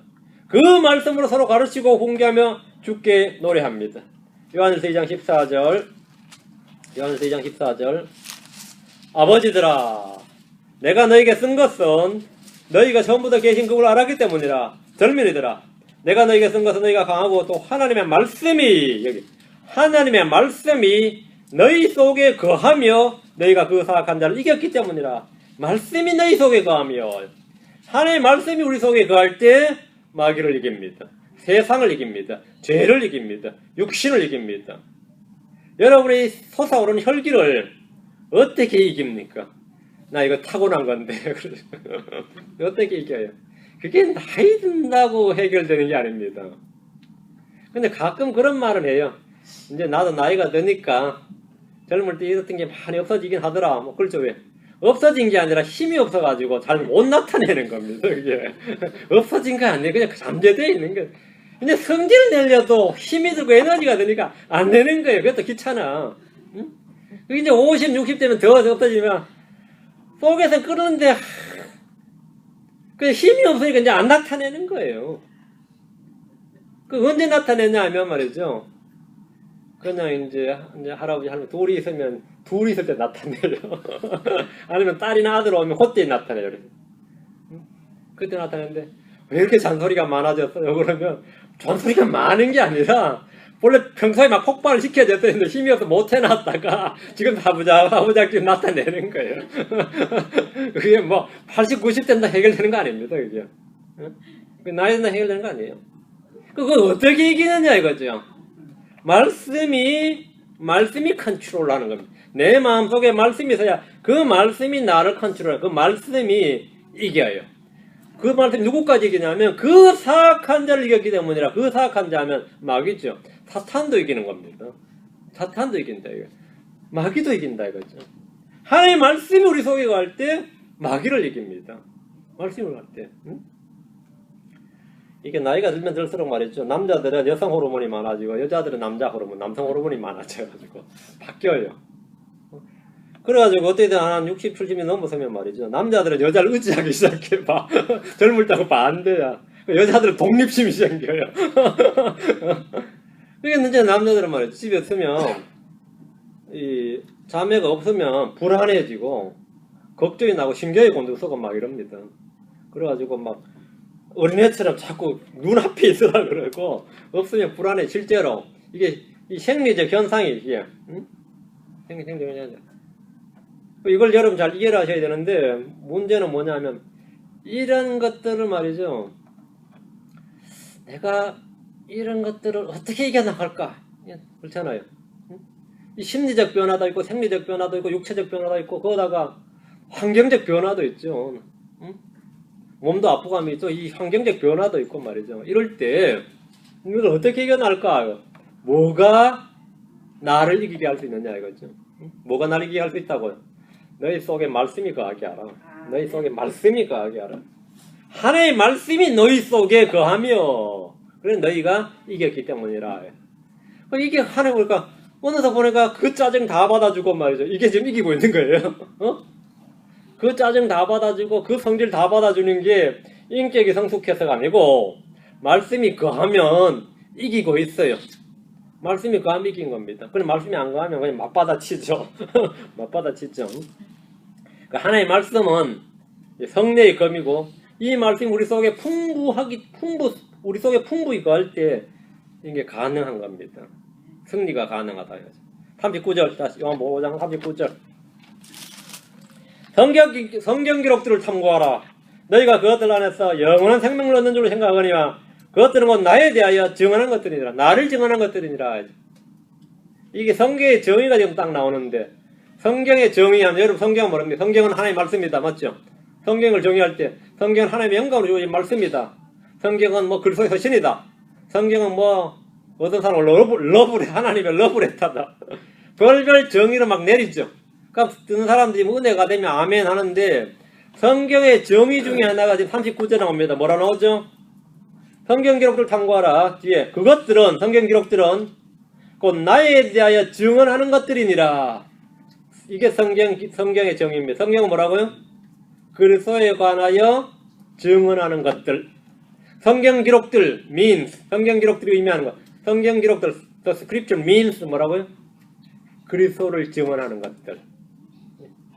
그 말씀으로 서로 가르치고 훈계하며 주께 노래합니다. 요한일서 2장 14절, 요한일서 2장 14절. 아버지들아, 내가 너희에게 쓴 것은 너희가 처음부터 계신 그걸 알았기 때문이라. 젊은이들아, 내가 너희에게 쓴 것은 너희가 강하고 또 하나님의 말씀이, 여기 하나님의 말씀이 너희 속에 거하며 너희가 그 사악한 자를 이겼기 때문이라. 말씀이 너희 속에 거하며, 하나님의 말씀이 우리 속에 거할 때 마귀를 이깁니다. 세상을 이깁니다. 죄를 이깁니다. 육신을 이깁니다. 여러분의 솟아오르는 혈기를 어떻게 이깁니까? 나 이거 타고난 건데 어떻게 이겨요? 그게 나이 든다고 해결되는 게 아닙니다. 근데 가끔 그런 말을 해요. 이제 나도 나이가 드니까 젊을 때 이랬던 게 많이 없어지긴 하더라. 뭐 그렇죠. 왜? 없어진 게 아니라 힘이 없어가지고 잘 못 나타내는 겁니다. 그게 없어진 거 아니에요. 그냥 잠재되어 있는 거예요. 근데 성질을 내려도 힘이 들고 에너지가 드니까 안 되는 거예요. 그것도 귀찮아. 응? 이제 50, 60 되면 더 없어지면 속에서 끓는데 그 힘이 없으니까 이제 안 나타내는 거예요. 그 언제 나타내냐 하면 말이죠. 그냥 이제 할아버지 할머니 둘이 있으면 둘이 있을 때 나타내요. 아니면 딸이나 아들 오면 그때 나타내요. 그때 나타내는데 왜 이렇게 잔소리가 많아졌어요? 그러면 잔소리가 많은 게 아니라 원래 평소에 막 폭발을 시켜야 됐는데 힘이 없어 못 해놨다가 지금 하부작 지금 나타내는 거예요. 그게 뭐 80, 90 된다 해결되는 거 아닙니다. 그죠? 나이 된다 해결되는 거 아니에요. 그거 어떻게 이기느냐 이거죠. 말씀이 컨트롤하는 겁니다. 내 마음속에 말씀이 있어야 그 말씀이 나를 컨트롤해요. 그 말씀이 이겨요. 그 말씀이 누구까지 이기냐면 그 사악한 자를 이겼기 때문이라. 그 사악한 자면 마귀죠. 사탄도 이기는 겁니다. 사탄도 이긴다 이거. 마귀도 이긴다 이거죠. 하나님의 말씀이 우리 속에 갈 때 마귀를 이깁니다. 말씀을 갈 때. 응? 이게 나이가 들면 들수록 말이죠. 남자들은 여성 호르몬이 많아지고 여자들은 남자 호르몬, 남성 호르몬이 많아져가지고 바뀌어요. 그래가지고 어떻게든 한 60, 70이 넘어서면 말이죠. 남자들은 여자를 의지하기 시작해봐. 젊을 때하고 반대야. 여자들은 독립심이 생겨요. 그게 이제 남자들은 말이죠. 집에 있으면 이 자매가 없으면 불안해지고 걱정이 나고 신경이 곤두서고 막 이럽니다. 그래가지고 막 어린애처럼 자꾸 눈앞에 있으라 그러고 없으면 불안해. 실제로 이게 이 생리적 현상이 이게 생리적 현상. 이걸 여러분 잘 이해를 하셔야 되는데 문제는 뭐냐면 이런 것들을 말이죠. 내가 이런 것들을 어떻게 이겨나갈까? 그렇잖아요. 이 심리적 변화도 있고 생리적 변화도 있고 육체적 변화도 있고 거기다가 환경적 변화도 있죠. 몸도 아프감이 있죠. 이 환경적 변화도 있고 말이죠. 이럴 때 이걸 어떻게 이겨날까? 뭐가 나를 이기게 할 수 있느냐 이거죠. 뭐가 나를 이기게 할 수 있다고요? 너희 속에 말씀이 거하게 하라. 너희 속에 말씀이 거하게 하라. 하나님의 말씀이 너희 속에 거하며 그래 너희가 이겼기 때문이라. 이게 하나님 보니까 어느덧 보니까 그 짜증 다 받아주고 말이죠. 이게 지금 이기고 있는 거예요. 그 짜증 다 받아주고 그 성질 다 받아주는 게 인격이 성숙해서가 아니고 말씀이 거하면 이기고 있어요. 말씀이 거하면 이긴 겁니다. 그럼 말씀이 안 거하면 그냥 맞받아치죠. 맞받아치죠. 하나의 말씀은 성례의 검이고 이 말씀이 우리 속에 우리 속에 풍부히 거할 때 이게 가능한 겁니다. 승리가 가능하다. 39절 다시 요한복음 5장 39절 성경 기록들을 탐구하라. 너희가 그것들 안에서 영원한 생명을 얻는 줄로 생각하거니와 그것들은 곧 나에 대하여 증언한 것들이니라. 나를 증언한 것들이니라. 이게 성경의 정의가 지금 딱 나오는데 성경의 정의하면 여러분 성경은 뭐랍니까? 성경은 하나님의 말씀이다. 맞죠? 성경을 정의할 때 성경은 하나님의 영감으로 주어진 말씀이다. 성경은 뭐 그리스도의 서신이다. 성경은 뭐 어떤 사람은 하나님의 러브레터다. 별별 정의를 막 내리죠. 그러니까 듣는 사람들이 뭐 은혜가 되면 아멘 하는데 성경의 정의 중에 하나가 지금 39절에 나옵니다. 뭐라 나오죠? 성경 기록들을 탐구하라. 뒤에 그것들은 성경 기록들은 곧 나에 대하여 증언하는 것들이니라. 이게 성경의 정의입니다. 성경은 뭐라고요? 그리스도에 관하여 증언하는 것들. 성경 기록들 means 성경 기록들이 의미하는 것. 성경 기록들 the scripture means 뭐라고요? 그리스도를 증언하는 것들.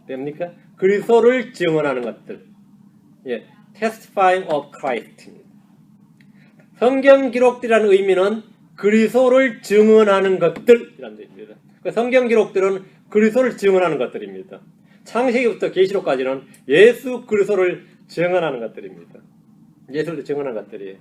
됩니까? 그리스도를 증언하는 것들. 예, testifying of Christ입니다. 성경 기록들이라는 의미는 그리스도를 증언하는 것들이라는 뜻입니다. 성경 기록들은 그리스도를 증언하는 것들입니다. 창세기부터 계시록까지는 예수 그리스도를 증언하는 것들입니다. 예수를 증언하는 것들이에요.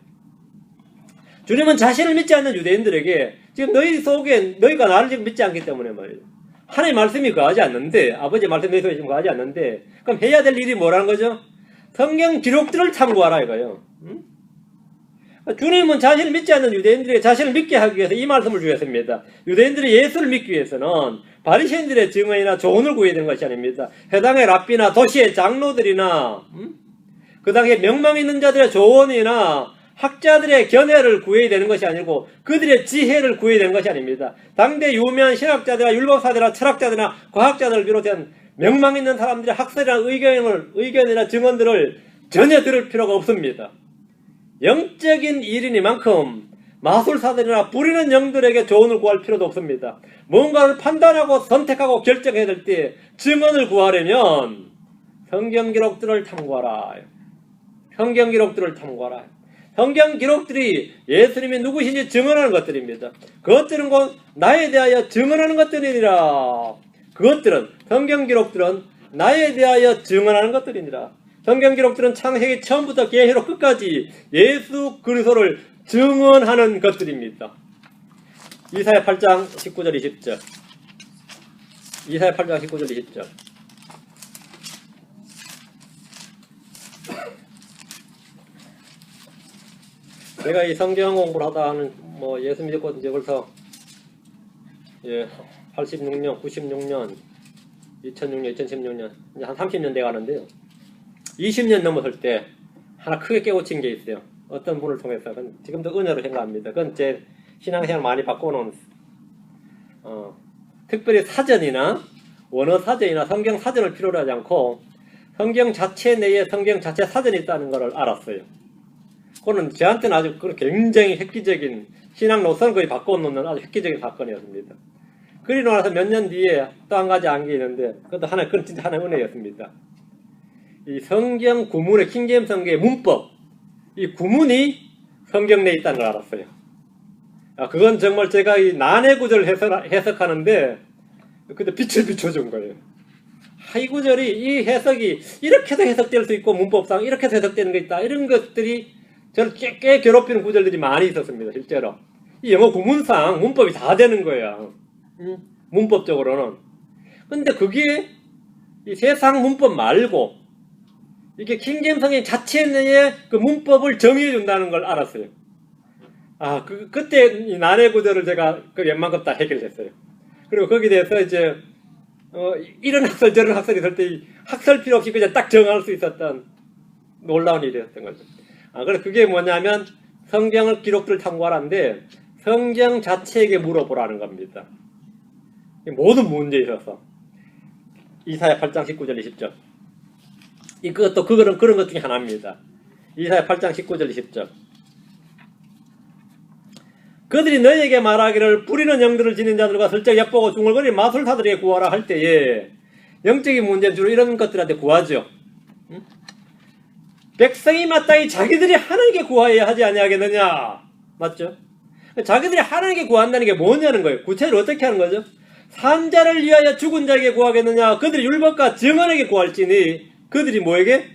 주님은 자신을 믿지 않는 유대인들에게 지금 너희 속에 너희가 나를 지금 믿지 않기 때문에 말이에요. 하나님의 말씀이 거하지 않는데 아버지의 말씀이 너희 속에 지금 거하지 않는데 그럼 해야 될 일이 뭐라는 거죠? 성경 기록들을 탐구하라 이거예요. 주님은 자신을 믿지 않는 유대인들에게 자신을 믿게 하기 위해서 이 말씀을 주셨습니다. 유대인들이 예수를 믿기 위해서는 바리새인들의 증언이나 조언을 구해야 되는 것이 아닙니다. 해당의 랍비나 도시의 장로들이나 그 당시에 명망 있는 자들의 조언이나 학자들의 견해를 구해야 되는 것이 아니고 그들의 지혜를 구해야 되는 것이 아닙니다. 당대 유명한 신학자들이나 율법사들이나 철학자들이나 과학자들을 비롯한 명망 있는 사람들의 학설이나 의견이나 증언들을 전혀 들을 필요가 없습니다. 영적인 일이니만큼 마술사들이나 부리는 영들에게 조언을 구할 필요도 없습니다. 뭔가를 판단하고 선택하고 결정해야 될 때 증언을 구하려면 성경 기록들을 탐구하라. 성경 기록들을 탐구하라. 성경 기록들이 예수님이 누구신지 증언하는 것들입니다. 그것들은 곧 나에 대하여 증언하는 것들이니라. 그것들은 성경 기록들은 나에 대하여 증언하는 것들이니라. 성경 기록들은 창세기 처음부터 계시록 끝까지 예수 그리스도를 증언하는 것들입니다. 이사야 8장 19절 20절. 이사야 8장 19절 20절. 내가 이 성경 공부를 하다 하는 예수 믿고 이제 벌써 86년, 96년, 2006년, 2016년 이제 한 30년 돼 가는데요. 20년 넘었을 때 하나 크게 깨우친 게 있어요. 어떤 분을 통해서 지금도 은혜로 생각합니다. 그건 제 신앙생활 많이 바꿔놓은 특별히 사전이나 원어 사전이나 성경 사전을 필요로 하지 않고 성경 자체 내에 성경 자체 사전이 있다는 것을 알았어요. 그거는 저한테는 아주 굉장히 획기적인 신앙 노선을 거의 바꿔놓는 아주 획기적인 사건이었습니다. 그리고 나서 몇 년 뒤에 또 한 가지 안 게 있는데 그건 진짜 하나의 은혜였습니다. 이 성경 구문의 킹제임스 성경의 문법, 이 구문이 성경 내에 있다는 걸 알았어요. 그건 정말 제가 이 난해 구절을 해석하는데 근데 빛을 비춰준 거예요. 이 구절이 이 해석이 이렇게도 해석될 수 있고 문법상 이렇게도 해석되는 게 있다. 이런 것들이 저는 꽤 괴롭히는 구절들이 많이 있었습니다. 실제로 이 영어 구문상 문법이 다 되는 거예요. 문법적으로는. 근데 그게 이 세상 문법 말고 이게 킹제임스 성경 자체 내에 그 문법을 정의해 준다는 걸 알았어요. 그때 이 난해 구절을 제가 웬만큼 다 해결했어요. 그리고 거기에 대해서 이제 이런 학설 저런 학설이 있을 때 학설 필요 없이 그냥 딱 정할 수 있었던 놀라운 일이었던 거죠. 그래서 그게 뭐냐면 성경을 기록들을 탐구하라는데 성경 자체에게 물어보라는 겁니다. 모든 문제에 있어서. 이사야 8장 19절 20절. 이것도 그런 것 중에 하나입니다. 이사야 8장 19절 20절. 그들이 너희에게 말하기를 부리는 영들을 지닌 자들과 슬쩍 엿보고 중얼거리는 마술사들에게 구하라 할 때에 영적인 문제는 주로 이런 것들한테 구하죠. 백성이 마땅히 자기들이 하나님께 구하여야 하지 아니하겠느냐. 맞죠? 자기들이 하나님께 구한다는 게 뭐냐는 거예요. 구체적으로 어떻게 하는 거죠? 산자를 위하여 죽은 자에게 구하겠느냐. 그들이 율법과 증언에게 구할지니. 그들이 뭐에게?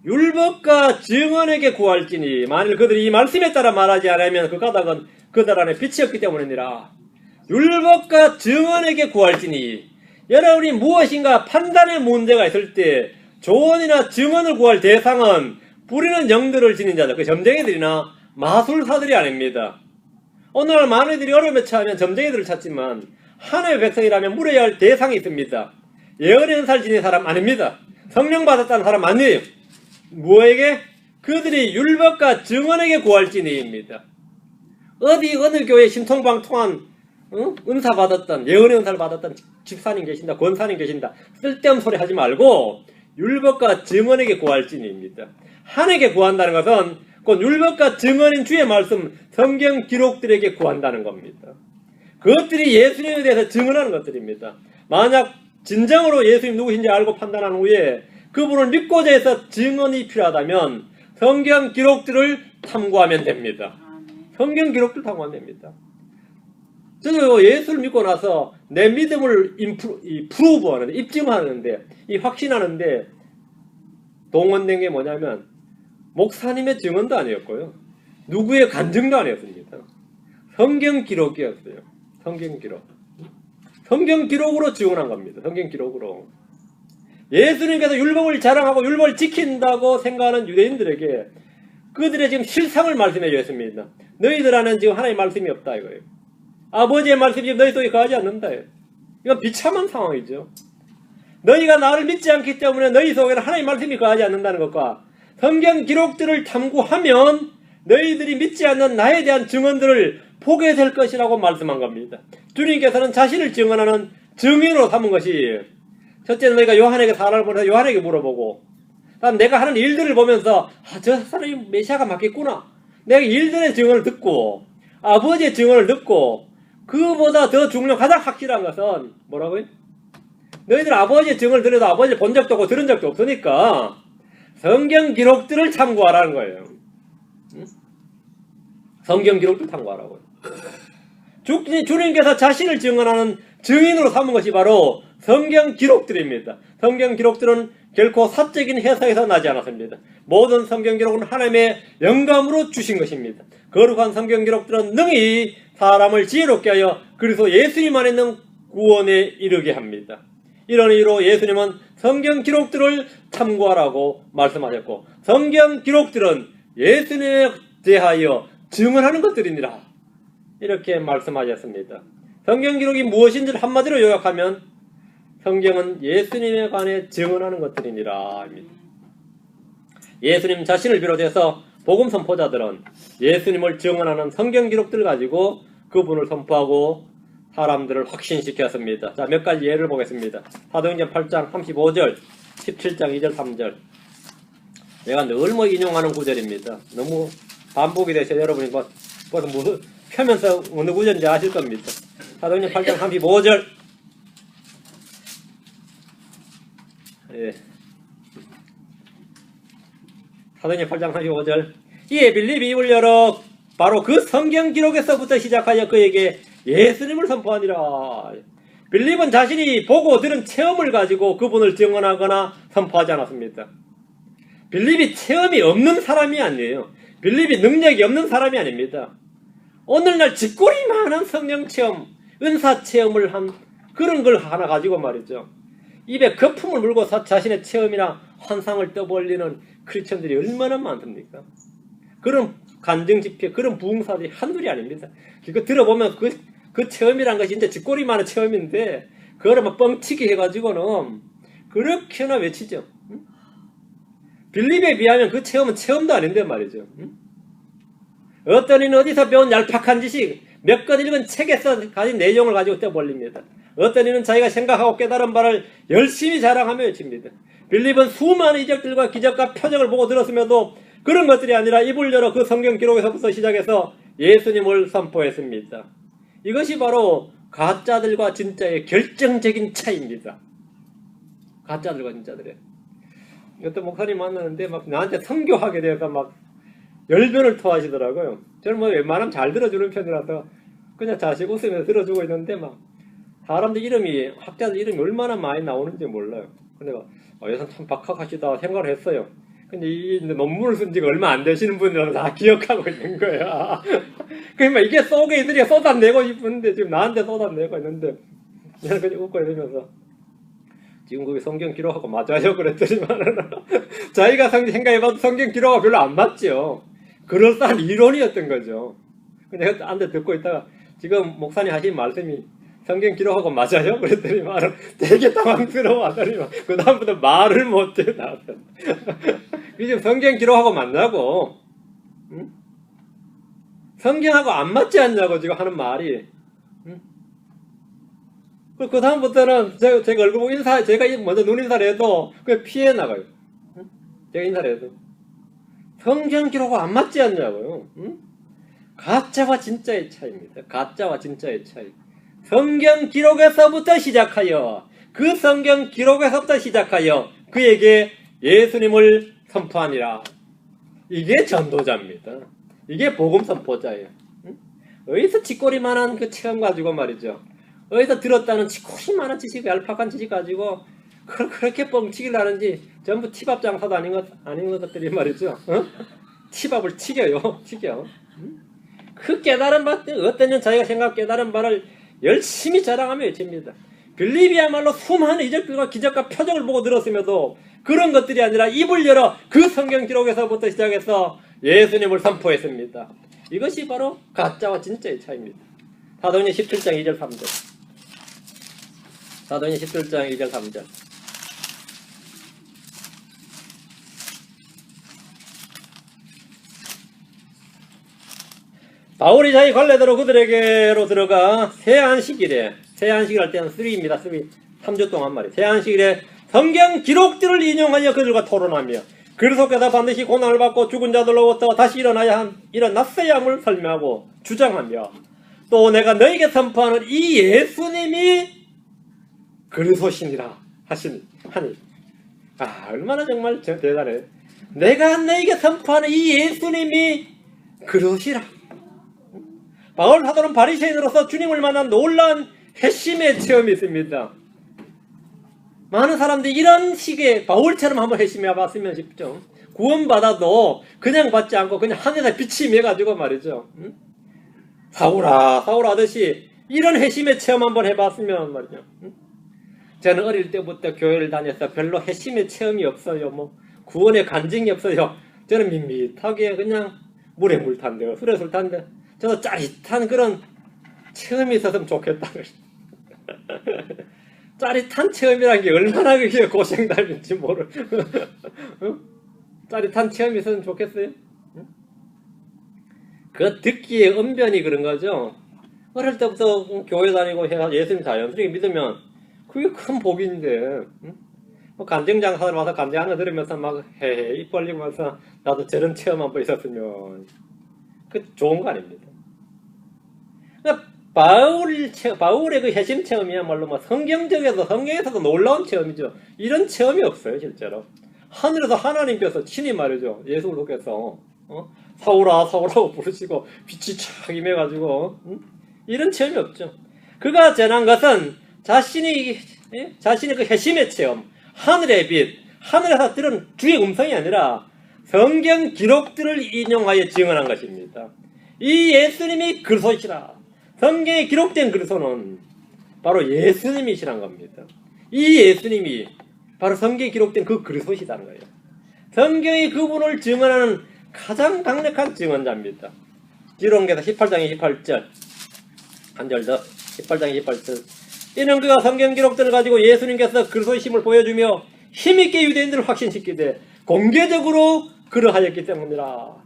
율법과 증언에게 구할지니. 만일 그들이 이 말씀에 따라 말하지 않으면 그 까닭은 그들 안에 빛이 없기 때문이니라. 율법과 증언에게 구할지니. 여러분이 무엇인가 판단의 문제가 있을 때 조언이나 증언을 구할 대상은 부리는 영들을 지닌 자들, 그 점쟁이들이나 마술사들이 아닙니다. 오늘날 많은 이들이 어려움에 처하면 점쟁이들을 찾지만 하나님의 백성이라면 물어야 할 대상이 있습니다. 예언의 은사를 지닌 사람 아닙니다. 성령 받았다는 사람 아니에요. 뭐에게? 그들이 율법과 증언에게 구할지니입니다. 어느 교회에 신통방통한 은사 받았던, 예언의 은사를 받았던 집사님 계신다, 권사님 계신다, 쓸데없는 소리 하지 말고 율법과 증언에게 구할지니입니다. 하나님께 구한다는 것은 곧 율법과 증언인 주의 말씀, 성경 기록들에게 구한다는 겁니다. 그것들이 예수님에 대해서 증언하는 것들입니다. 만약 진정으로 예수님 누구신지 알고 판단한 후에 그분을 믿고자 해서 증언이 필요하다면 성경 기록들을 탐구하면 됩니다. 성경 기록들을 탐구하면 됩니다. 저도 예수를 믿고 나서 내 믿음을 프루브하는데, 입증하는데, 확신하는데 동원된 게 뭐냐면 목사님의 증언도 아니었고요. 누구의 간증도 아니었습니다. 성경 기록이었어요. 성경 기록. 성경 기록으로 증언한 겁니다. 성경 기록으로. 예수님께서 율법을 자랑하고 율법을 지킨다고 생각하는 유대인들에게 그들의 지금 실상을 말씀해 주셨습니다. 너희들 안에는 지금 하나님의 말씀이 없다 이거예요. 아버지의 말씀이 너희 속에 거하지 않는다. 이건 비참한 상황이죠. 너희가 나를 믿지 않기 때문에 너희 속에는 하나님의 말씀이 거하지 않는다는 것과 성경 기록들을 탐구하면 너희들이 믿지 않는 나에 대한 증언들을 보게 될 것이라고 말씀한 겁니다. 주님께서는 자신을 증언하는 증인으로 삼은 것이 첫째는 너희가 요한에게 사람을 보내서 요한에게 물어보고 다음 내가 하는 일들을 보면서 저 사람이 메시아가 맞겠구나. 내가 일들의 증언을 듣고 아버지의 증언을 듣고 그보다 더 중요한 가장 확실한 것은 뭐라고요? 너희들 아버지의 증언을 들어도 아버지를 본 적도 없고 들은 적도 없으니까 성경 기록들을 참고하라는 거예요. 성경 기록들 탐구하라고요. 주님께서 자신을 증언하는 증인으로 삼은 것이 바로 성경 기록들입니다. 성경 기록들은 결코 사적인 해석에서 나지 않았습니다. 모든 성경 기록은 하나님의 영감으로 주신 것입니다. 거룩한 성경 기록들은 능히 사람을 지혜롭게 하여 그리스도 예수님 안에 있는 구원에 이르게 합니다. 이런 이유로 예수님은 성경 기록들을 참고하라고 말씀하셨고, 성경 기록들은 예수님에 대하여 증언하는 것들이니라 이렇게 말씀하셨습니다. 성경 기록이 무엇인지를 한마디로 요약하면 성경은 예수님에 관해 증언하는 것들이니라 입니다. 예수님 자신을 비롯해서 복음 선포자들은 예수님을 증언하는 성경 기록들을 가지고 그분을 선포하고 사람들을 확신시켰습니다. 자, 몇 가지 예를 보겠습니다. 사도행전 8장 35절, 17장 2절, 3절. 내가 늘 인용하는 구절입니다. 너무 반복이 돼서 여러분이 벌써 무슨 펴면서 어느 구절인지 아실 겁니다. 사도행전 8장 35절. 예. 사도행전 8장 35절. 이에 빌립이 입을 열어 바로 그 성경 기록에서부터 시작하여 그에게 예수님을 선포하니라. 빌립은 자신이 보고 들은 체험을 가지고 그분을 증언하거나 선포하지 않았습니다. 빌립이 체험이 없는 사람이 아니에요. 빌립이 능력이 없는 사람이 아닙니다. 오늘날 쥐꼬리 많은 성령 체험, 은사 체험을 한 그런 걸 하나 가지고 말이죠. 입에 거품을 물고 자신의 체험이나 환상을 떠벌리는 크리스천들이 얼마나 많습니까? 그런 간증 집회, 그런 부흥사들이 한둘이 아닙니다. 그거 들어보면 그 체험이란 것이 진짜 쥐꼬리 많은 체험인데 그거를 막 뻥치기 해가지고는 그렇게나 외치죠. 빌립에 비하면 그 체험은 체험도 아닌데 말이죠. 어떤 이는 어디서 배운 얄팍한 지식, 몇 권 읽은 책에서 가진 내용을 가지고 떠벌립니다. 어떤 이는 자기가 생각하고 깨달은 바를 열심히 자랑하며 외칩니다. 빌립은 수많은 이적들과 기적과 표적을 보고 들었음에도 그런 것들이 아니라 입을 열어 그 성경 기록에서부터 시작해서 예수님을 선포했습니다. 이것이 바로 가짜들과 진짜의 결정적인 차이입니다. 가짜들과 진짜들의. 어떤 목사님 만나는데 막 나한테 선교하게 돼서 막 열변을 토하시더라고요. 저는 뭐 웬만하면 잘 들어주는 편이라서 그냥 자식 웃으면서 들어주고 있는데 막 사람들 이름이, 학자들 이름이 얼마나 많이 나오는지 몰라요. 근데 예선 참 박학하시다 생각을 했어요. 근데 이 논문을 쓴 지가 얼마 안 되시는 분들은 다 기억하고 있는 거야. 그러니까 이게 속에 이들이 쏟아내고 싶은데 지금 나한테 쏟아내고 있는데 내가 그냥 웃고 이러면서 지금 그게 성경 기록하고 맞아요 그랬더니만은 자기가 생각해봐도 성경 기록하고 별로 안 맞죠. 그럴싸한 이론이었던 거죠. 내가 앉아 듣고 있다가 지금 목사님 하신 말씀이 성경 기록하고 맞아요? 그랬더니만은 되게 당황스러워 하더니만 그 다음부터 말을 못해 나한테. 지금 성경 기록하고 맞냐고? 응? 성경하고 안 맞지 않냐고 지금 하는 말이. 응? 그 다음부터는 제가 얼굴 보고 제가 먼저 눈인사를 해도 그냥 피해 나가요. 응? 제가 인사를 해도. 성경 기록하고 안 맞지 않냐고요. 응? 가짜와 진짜의 차이입니다. 가짜와 진짜의 차이. 성경 기록에서부터 시작하여 그 성경 기록에서부터 시작하여 그에게 예수님을 선포하니라. 이게 전도자입니다. 이게 복음 선포자예요. 응? 어디서 쥐꼬리만한 그 체험 가지고 말이죠. 어디서 들었다는 쥐꼬리만한 지식, 얄팍한 지식 가지고 그렇게 뻥치기를 하는지 전부 티밥 장사도 아닌 것들이 말이죠. 어? 티밥을 튀겨요. 튀겨. 응? 그 깨달은 바, 어떤 년 자기가 생각 깨달은 바를 열심히 자랑하며 외칩니다. 빌립이야말로 수많은 이적들과 기적과 표적을 보고 들었음에도 그런 것들이 아니라 입을 열어 그 성경 기록에서부터 시작해서 예수님을 선포했습니다. 이것이 바로 가짜와 진짜의 차이입니다. 사도행전 17장 2절 3절. 사도행전 17장 2절 3절. 바울이 자기 관례대로 그들에게로 들어가 새안식일에, 새안식일 할 때는 3입니다. 3주 동안 말이에요. 새안식일에 성경 기록들을 인용하여 그들과 토론하며 그리스도께서 반드시 고난을 받고 죽은 자들로부터 다시 일어났어야 함을 설명하고 주장하며 또 내가 너에게 선포하는 이 예수님이 그리스도시니라 하니 얼마나 정말 대단해. 내가 너에게 선포하는 이 예수님이 그리스도시라. 바울 사도는 바리새인으로서 주님을 만난 놀라운 회심의 체험이 있습니다. 많은 사람들이 이런 식의 바울처럼 한번 회심해 봤으면 싶죠. 구원받아도 그냥 받지 않고 그냥 하늘에 빛이 임해가지고 말이죠. 사울아 하듯이 이런 회심의 체험 한번 해봤으면 말이죠. 저는 어릴 때부터 교회를 다녀서 별로 회심의 체험이 없어요. 뭐 구원의 간증이 없어요. 저는 밋밋하게 그냥 물에 물 탄대요. 술에 술 탄대. 저도 짜릿한 그런 체험이 있었으면 좋겠다. 짜릿한 체험이라는 게 얼마나 그게 고생달인지 모르. 짜릿한 체험이 있었으면 좋겠어요. 그 듣기에 언변이 그런 거죠. 어릴 때부터 교회 다니고 해서 예수님 자연스럽게 믿으면 그게 큰 복인데. 뭐 간증장사들 와서 간증하는 거 들으면서 막 헤헤 입 벌리면서 나도 저런 체험 한번 있었으면 그 좋은 거 아닙니다. 그러니까 바울의 그 회심 체험이야말로 뭐 성경에서도 놀라운 체험이죠. 이런 체험이 없어요, 실제로. 하늘에서 하나님께서 친히 말이죠. 예수 그리스도께서 사울아 부르시고 빛이 촥 임해가지고 이런 체험이 없죠. 그가 전한 것은 자신의 그 회심의 체험, 하늘의 빛, 하늘에서 들은 주의 음성이 아니라 성경 기록들을 인용하여 증언한 것입니다. 이 예수님이 그리스도시라. 성경에 기록된 그리스도는 바로 예수님이시란 겁니다. 이 예수님이 바로 성경에 기록된 그 그리스도시라는 거예요. 성경이 그분을 증언하는 가장 강력한 증언자입니다. 디도전서 18장 28절 한 절 더 18장 28절 이는 그가 성경 기록들을 가지고 예수님께서 그리스도이심을 보여주며 힘있게 유대인들을 확신시키되 공개적으로 그러하였기 때문이더라.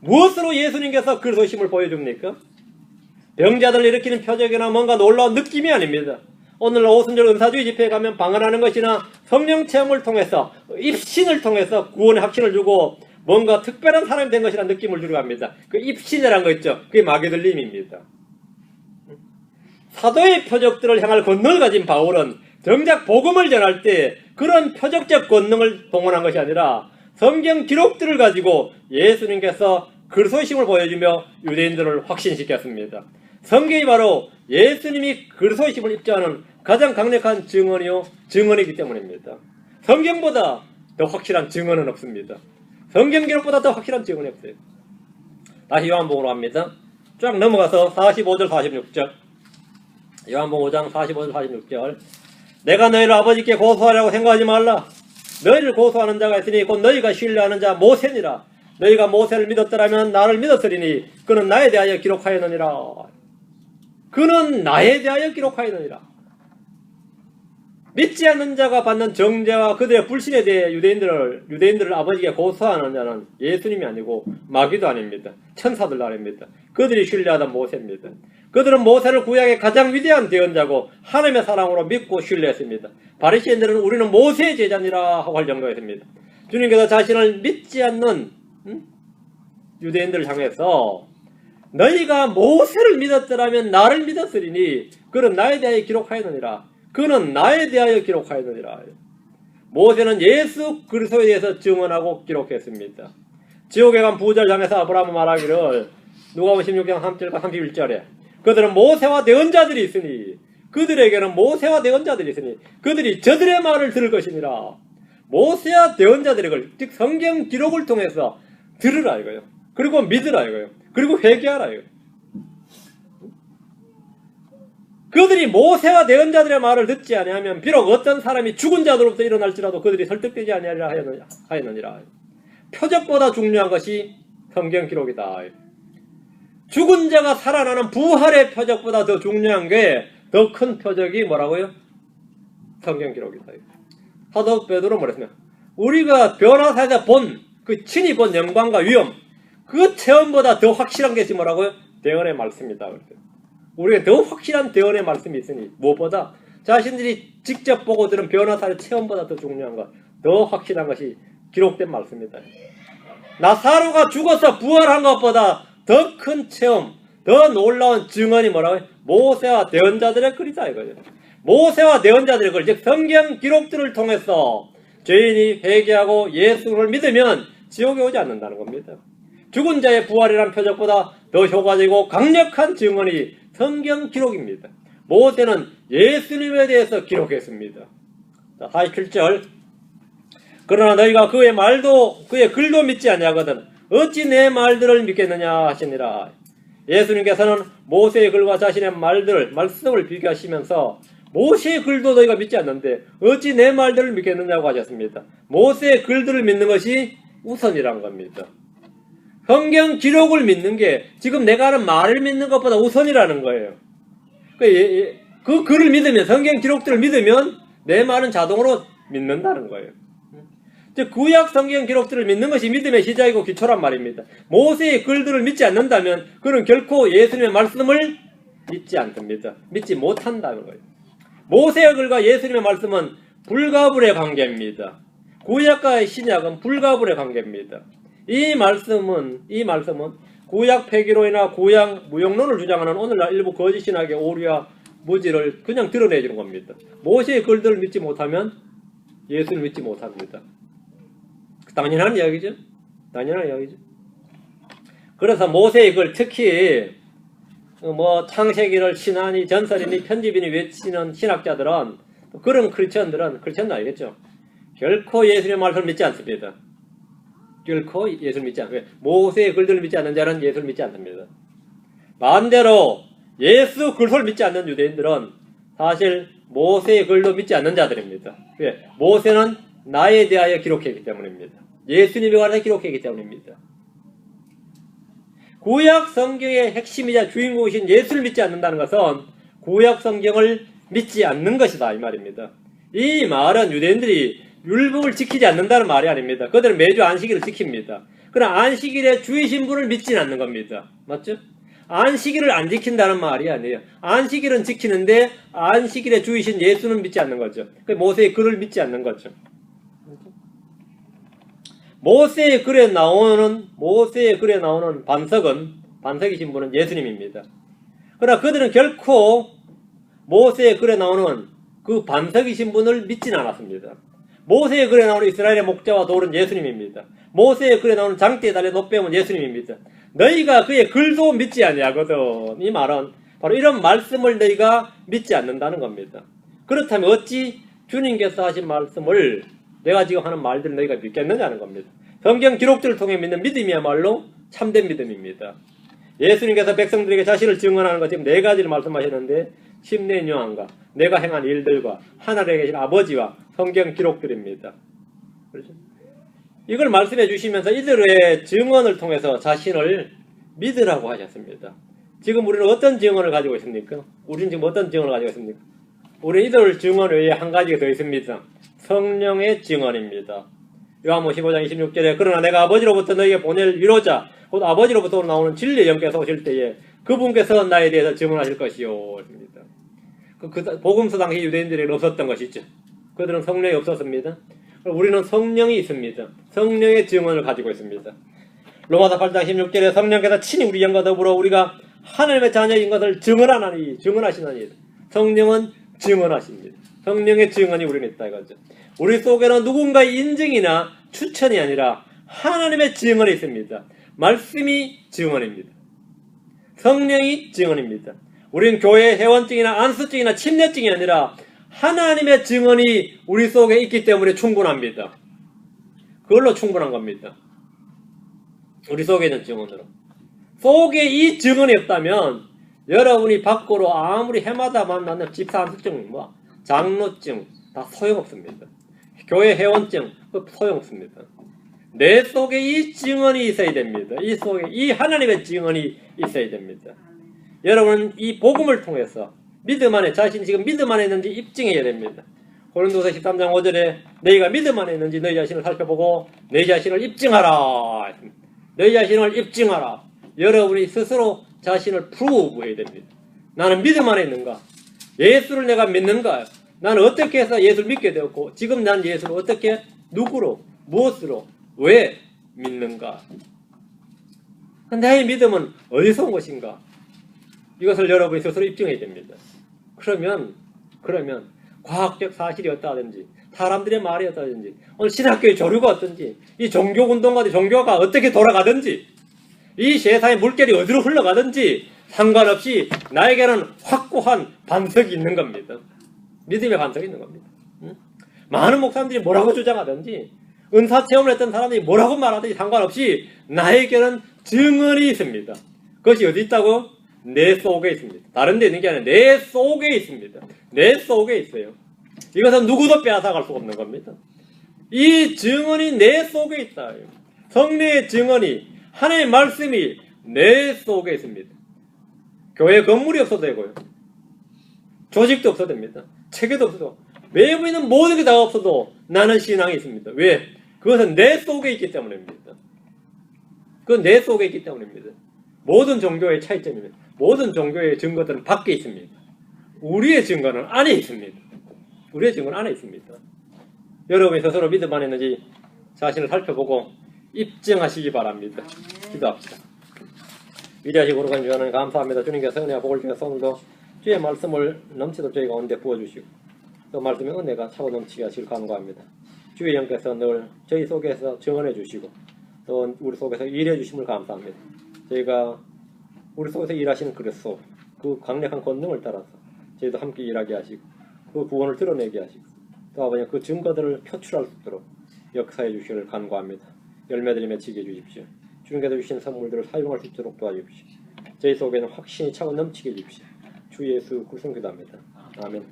무엇으로 예수님께서 그리스도이심을 보여줍니까? 병자들을 일으키는 표적이나 뭔가 놀라운 느낌이 아닙니다. 오늘날 오순절 은사주의 집회에 가면 방언하는 것이나 성령 체험을 통해서 입신을 통해서 구원의 확신을 주고 뭔가 특별한 사람이 된 것이라는 느낌을 주려 합니다. 그 입신이라는 거 있죠. 그게 마귀 들림입니다. 사도의 표적들을 향할 권능을 가진 바울은 정작 복음을 전할 때 그런 표적적 권능을 동원한 것이 아니라 성경 기록들을 가지고 예수님께서 그리스도이심을 보여주며 유대인들을 확신시켰습니다. 성경이 바로 예수님이 그리스도이심을 입증하는 가장 강력한 증언이기 때문입니다. 성경보다 더 확실한 증언은 없습니다. 성경 기록보다 더 확실한 증언이 없어요. 다시 요한복음으로 합니다. 쫙 넘어가서 45절 46절 요한복음 5장 45절 46절 내가 너희를 아버지께 고소하려고 생각하지 말라. 너희를 고소하는 자가 있으니 곧 너희가 신뢰하는 자 모세니라. 너희가 모세를 믿었더라면 나를 믿었으리니 그는 나에 대하여 기록하였느니라. 그는 나에 대하여 기록하였느니라. 믿지 않는 자가 받는 정죄와 그들의 불신에 대해 유대인들을 아버지께 고소하는 자는 예수님이 아니고 마귀도 아닙니다. 천사들도 아닙니다. 그들이 신뢰하던 모세입니다. 그들은 모세를 구약의 가장 위대한 대언자고 하나님의 사랑으로 믿고 신뢰했습니다. 바리새인들은 우리는 모세의 제자니라 하고 할 정도였습니다. 주님께서 자신을 믿지 않는 유대인들을 향해서 너희가 모세를 믿었더라면 나를 믿었으리니 그는 나에 대하여 기록하였느니라. 그는 나에 대하여 기록하였느니라. 모세는 예수 그리스도에 대해서 증언하고 기록했습니다. 지옥에 간 부자를 향해서 아브라함은 말하기를 누가복음 16장 3절과 31절에 그들은 모세와 대언자들이 있으니 그들에게는 모세와 대언자들이 있으니 그들이 저들의 말을 들을 것이니라. 모세와 대언자들의 즉 성경 기록을 통해서 들으라 이거예요. 그리고 믿으라 이거예요. 그리고 회개하라 이거예요. 그들이 모세와 대언자들의 말을 듣지 아니하면 비록 어떤 사람이 죽은 자들로부터 일어날지라도 그들이 설득되지 아니하리라 하였느니라. 표적보다 중요한 것이 성경 기록이다. 죽은 자가 살아나는 부활의 표적보다 더 중요한 게 더 큰 표적이 뭐라고요? 성경 기록이다. 사도 베드로 말했으면 우리가 변화사에서 그 친히 본 영광과 위엄 그 체험보다 더 확실한 것이 뭐라고요? 대언의 말씀이다. 우리가 더 확실한 대언의 말씀이 있으니 무엇보다 자신들이 직접 보고 들은 변화사의 체험보다 더 중요한 것, 더 확실한 것이 기록된 말씀이다. 나사로가 죽어서 부활한 것보다 더 큰 체험, 더 놀라운 증언이 뭐라고요? 모세와 대언자들의 글이다 이거예요. 모세와 대언자들의 글, 즉 성경 기록들을 통해서 죄인이 회개하고 예수를 믿으면 지옥에 오지 않는다는 겁니다. 죽은 자의 부활이란 표적보다 더 효과적이고 강력한 증언이 성경 기록입니다. 모세는 예수님에 대해서 기록했습니다. 자, 47절. 그러나 너희가 그의 말도 그의 글도 믿지 아니하거든 어찌 내 말들을 믿겠느냐 하시니라. 예수님께서는 모세의 글과 자신의 말씀을 비교하시면서 모세의 글도 너희가 믿지 않는데 어찌 내 말들을 믿겠느냐고 하셨습니다. 모세의 글들을 믿는 것이 우선이란 겁니다. 성경 기록을 믿는 게 지금 내가 하는 말을 믿는 것보다 우선이라는 거예요. 그 글을 믿으면, 성경 기록들을 믿으면 내 말은 자동으로 믿는다는 거예요. 즉 구약 성경 기록들을 믿는 것이 믿음의 시작이고 기초란 말입니다. 모세의 글들을 믿지 않는다면 그는 결코 예수님의 말씀을 믿지 않습니다. 믿지 못한다는 거예요. 모세의 글과 예수님의 말씀은 불가분의 관계입니다. 구약과 신약은 불가분의 관계입니다. 이 말씀은 구약 폐기론이나 구약 무용론을 주장하는 오늘날 일부 거짓 신학의 오류와 무지를 그냥 드러내주는 겁니다. 모세의 글들을 믿지 못하면 예수를 믿지 못합니다. 당연한 이야기죠. 당연한 이야기죠. 그래서 모세의 글, 특히 창세기를 신하니 전설이니 편집이니 외치는 신학자들은, 그런 크리스천들은, 크리스천도 알겠죠. 결코 예수님의 말씀을 믿지 않습니다. 결코 예수를 믿지 않습니다. 모세의 글들을 믿지 않는 자는 예수를 믿지 않습니다. 반대로 예수 그리스도를 믿지 않는 유대인들은 사실 모세의 글도 믿지 않는 자들입니다. 왜? 모세는 나에 대하여 기록했기 때문입니다. 예수님에 관해서 기록했기 때문입니다. 구약 성경의 핵심이자 주인공이신 예수를 믿지 않는다는 것은 구약 성경을 믿지 않는 것이다 이 말입니다. 이 말은 유대인들이 율법을 지키지 않는다는 말이 아닙니다. 그들은 매주 안식일을 지킵니다. 그러나 안식일에 주이신 분을 믿지는 않는 겁니다. 맞죠? 안식일을 안 지킨다는 말이 아니에요. 안식일은 지키는데 안식일에 주이신 예수는 믿지 않는 거죠. 모세의 글을 믿지 않는 거죠. 모세의 글에 나오는 반석이신 분은 예수님입니다. 그러나 그들은 결코 모세의 글에 나오는 그 반석이신 분을 믿지는 않았습니다. 모세의 글에 나오는 이스라엘의 목자와 돌은 예수님입니다. 모세의 글에 나오는 장대에 달려 노뱀은 예수님입니다. 너희가 그의 글도 믿지 아니하거든. 이 말은 바로 이런 말씀을 너희가 믿지 않는다는 겁니다. 그렇다면 어찌 주님께서 하신 말씀을 내가 지금 하는 말들을 너희가 믿겠느냐는 겁니다. 성경 기록들을 통해 믿는 믿음이야말로 참된 믿음입니다. 예수님께서 백성들에게 자신을 증언하는 것 지금 4가지를 말씀하셨는데 심내 요한과 내가 행한 일들과 하늘에 계신 아버지와 성경 기록들입니다. 그렇죠? 이걸 말씀해 주시면서 이들의 증언을 통해서 자신을 믿으라고 하셨습니다. 지금 우리는 어떤 증언을 가지고 있습니까? 우리는 지금 어떤 증언을 가지고 있습니까? 우리는 이들 증언 외에 한 가지가 더 있습니다. 성령의 증언입니다. 요한복음 15장 26절에 그러나 내가 아버지로부터 너희에게 보낼 위로자 곧 아버지로부터 나오는 진리의 영께서 오실 때에 그분께서 나에 대해서 증언하실 것이요. 복음서 당시 유대인들에게 없었던 것이죠. 그들은 성령이 없었습니다. 우리는 성령이 있습니다. 성령의 증언을 가지고 있습니다. 로마서 8장 16절에 성령께서 친히 우리 영과 더불어 우리가 하나님의 자녀인 것을 증언하시나니 성령은 증언하십니다. 성령의 증언이 우리는 있다 이거죠. 우리 속에는 누군가의 인증이나 추천이 아니라 하나님의 증언이 있습니다. 말씀이 증언입니다. 성령이 증언입니다. 우리는 교회 회원증이나 안수증이나 침례증이 아니라 하나님의 증언이 우리 속에 있기 때문에 충분합니다. 그걸로 충분한 겁니다. 우리 속에 있는 증언으로. 속에 이 증언이 없다면 여러분이 밖으로 아무리 해마다 만나는 집사 안수증, 장로증 다 소용없습니다. 교회 회원증 소용없습니다. 내 속에 이 증언이 있어야 됩니다. 이 속에 이 하나님의 증언이 있어야 됩니다. 여러분은 이 복음을 통해서 믿음 안에 자신이 지금 믿음 안에 있는지 입증해야 됩니다. 고린도서 13장 5절에 너희가 믿음 안에 있는지 너희 자신을 살펴보고 너희 자신을 입증하라. 너희 자신을 입증하라. 여러분이 스스로 자신을 프루브해야 됩니다. 나는 믿음 안에 있는가? 예수를 내가 믿는가? 나는 어떻게 해서 예수를 믿게 되었고 지금 난 예수를 어떻게 누구로 무엇으로 왜 믿는가? 나의 믿음은 어디서 온 것인가? 이것을 여러분이 스스로 입증해야 됩니다. 그러면 과학적 사실이 어떠하든지 사람들의 말이 어떠하든지 오늘 신학교의 조류가 어떤지 이 종교운동과 종교가 어떻게 돌아가든지 이 세상의 물결이 어디로 흘러가든지 상관없이 나에게는 확고한 반석이 있는 겁니다. 믿음의 반석이 있는 겁니다. 많은 목사님들이 뭐라고 주장하든지 은사 체험을 했던 사람들이 뭐라고 말하든지 상관없이 나에게는 증언이 있습니다. 그것이 어디 있다고? 내 속에 있습니다. 다른 데 있는 게 아니라 내 속에 있습니다. 내 속에 있어요. 이것은 누구도 빼앗아갈 수가 없는 겁니다. 이 증언이 내 속에 있다. 성령의 증언이, 하나님의 말씀이 내 속에 있습니다. 교회 건물이 없어도 되고요. 조직도 없어도 됩니다. 체계도 없어도, 외부에 있는 모든 게 다 없어도 나는 신앙이 있습니다. 왜? 그것은 내 속에 있기 때문입니다. 그건 내 속에 있기 때문입니다. 모든 종교의 차이점입니다. 모든 종교의 증거들은 밖에 있습니다. 우리의 증거는 안에 있습니다. 우리의 증거는 안에 있습니다. 여러분이 스스로 믿음 안에 있는지 자신을 살펴보고 입증하시기 바랍니다. 기도합시다. 위대하시고 거룩한 주 하나님 감사합니다. 주님께서 은혜와 복을 주셔서 오늘도 주의 말씀을 넘치도록 저희 가운데 부어주시고 또 말씀의 은혜가 차고 넘치게 하시길 간구합니다. 주의 영께서 늘 저희 속에서 증언해 주시고 또 우리 속에서 일해 주심을 감사합니다. 저희가 우리 속에서 일하시는 그리스도 그 강력한 권능을 따라서 저희도 함께 일하게 하시고 그 구원을 드러내게 하시고 또 아버지 그 증거들을 표출할 수 있도록 역사해 주시기를 간구합니다. 열매들이 맺히게 해주십시오. 주님께서 주신 선물들을 사용할 수 있도록 도와주십시오. 저희 속에는 확신이 차고 넘치게 해주십시오. 주 예수 그리스도 기도합니다. 아멘.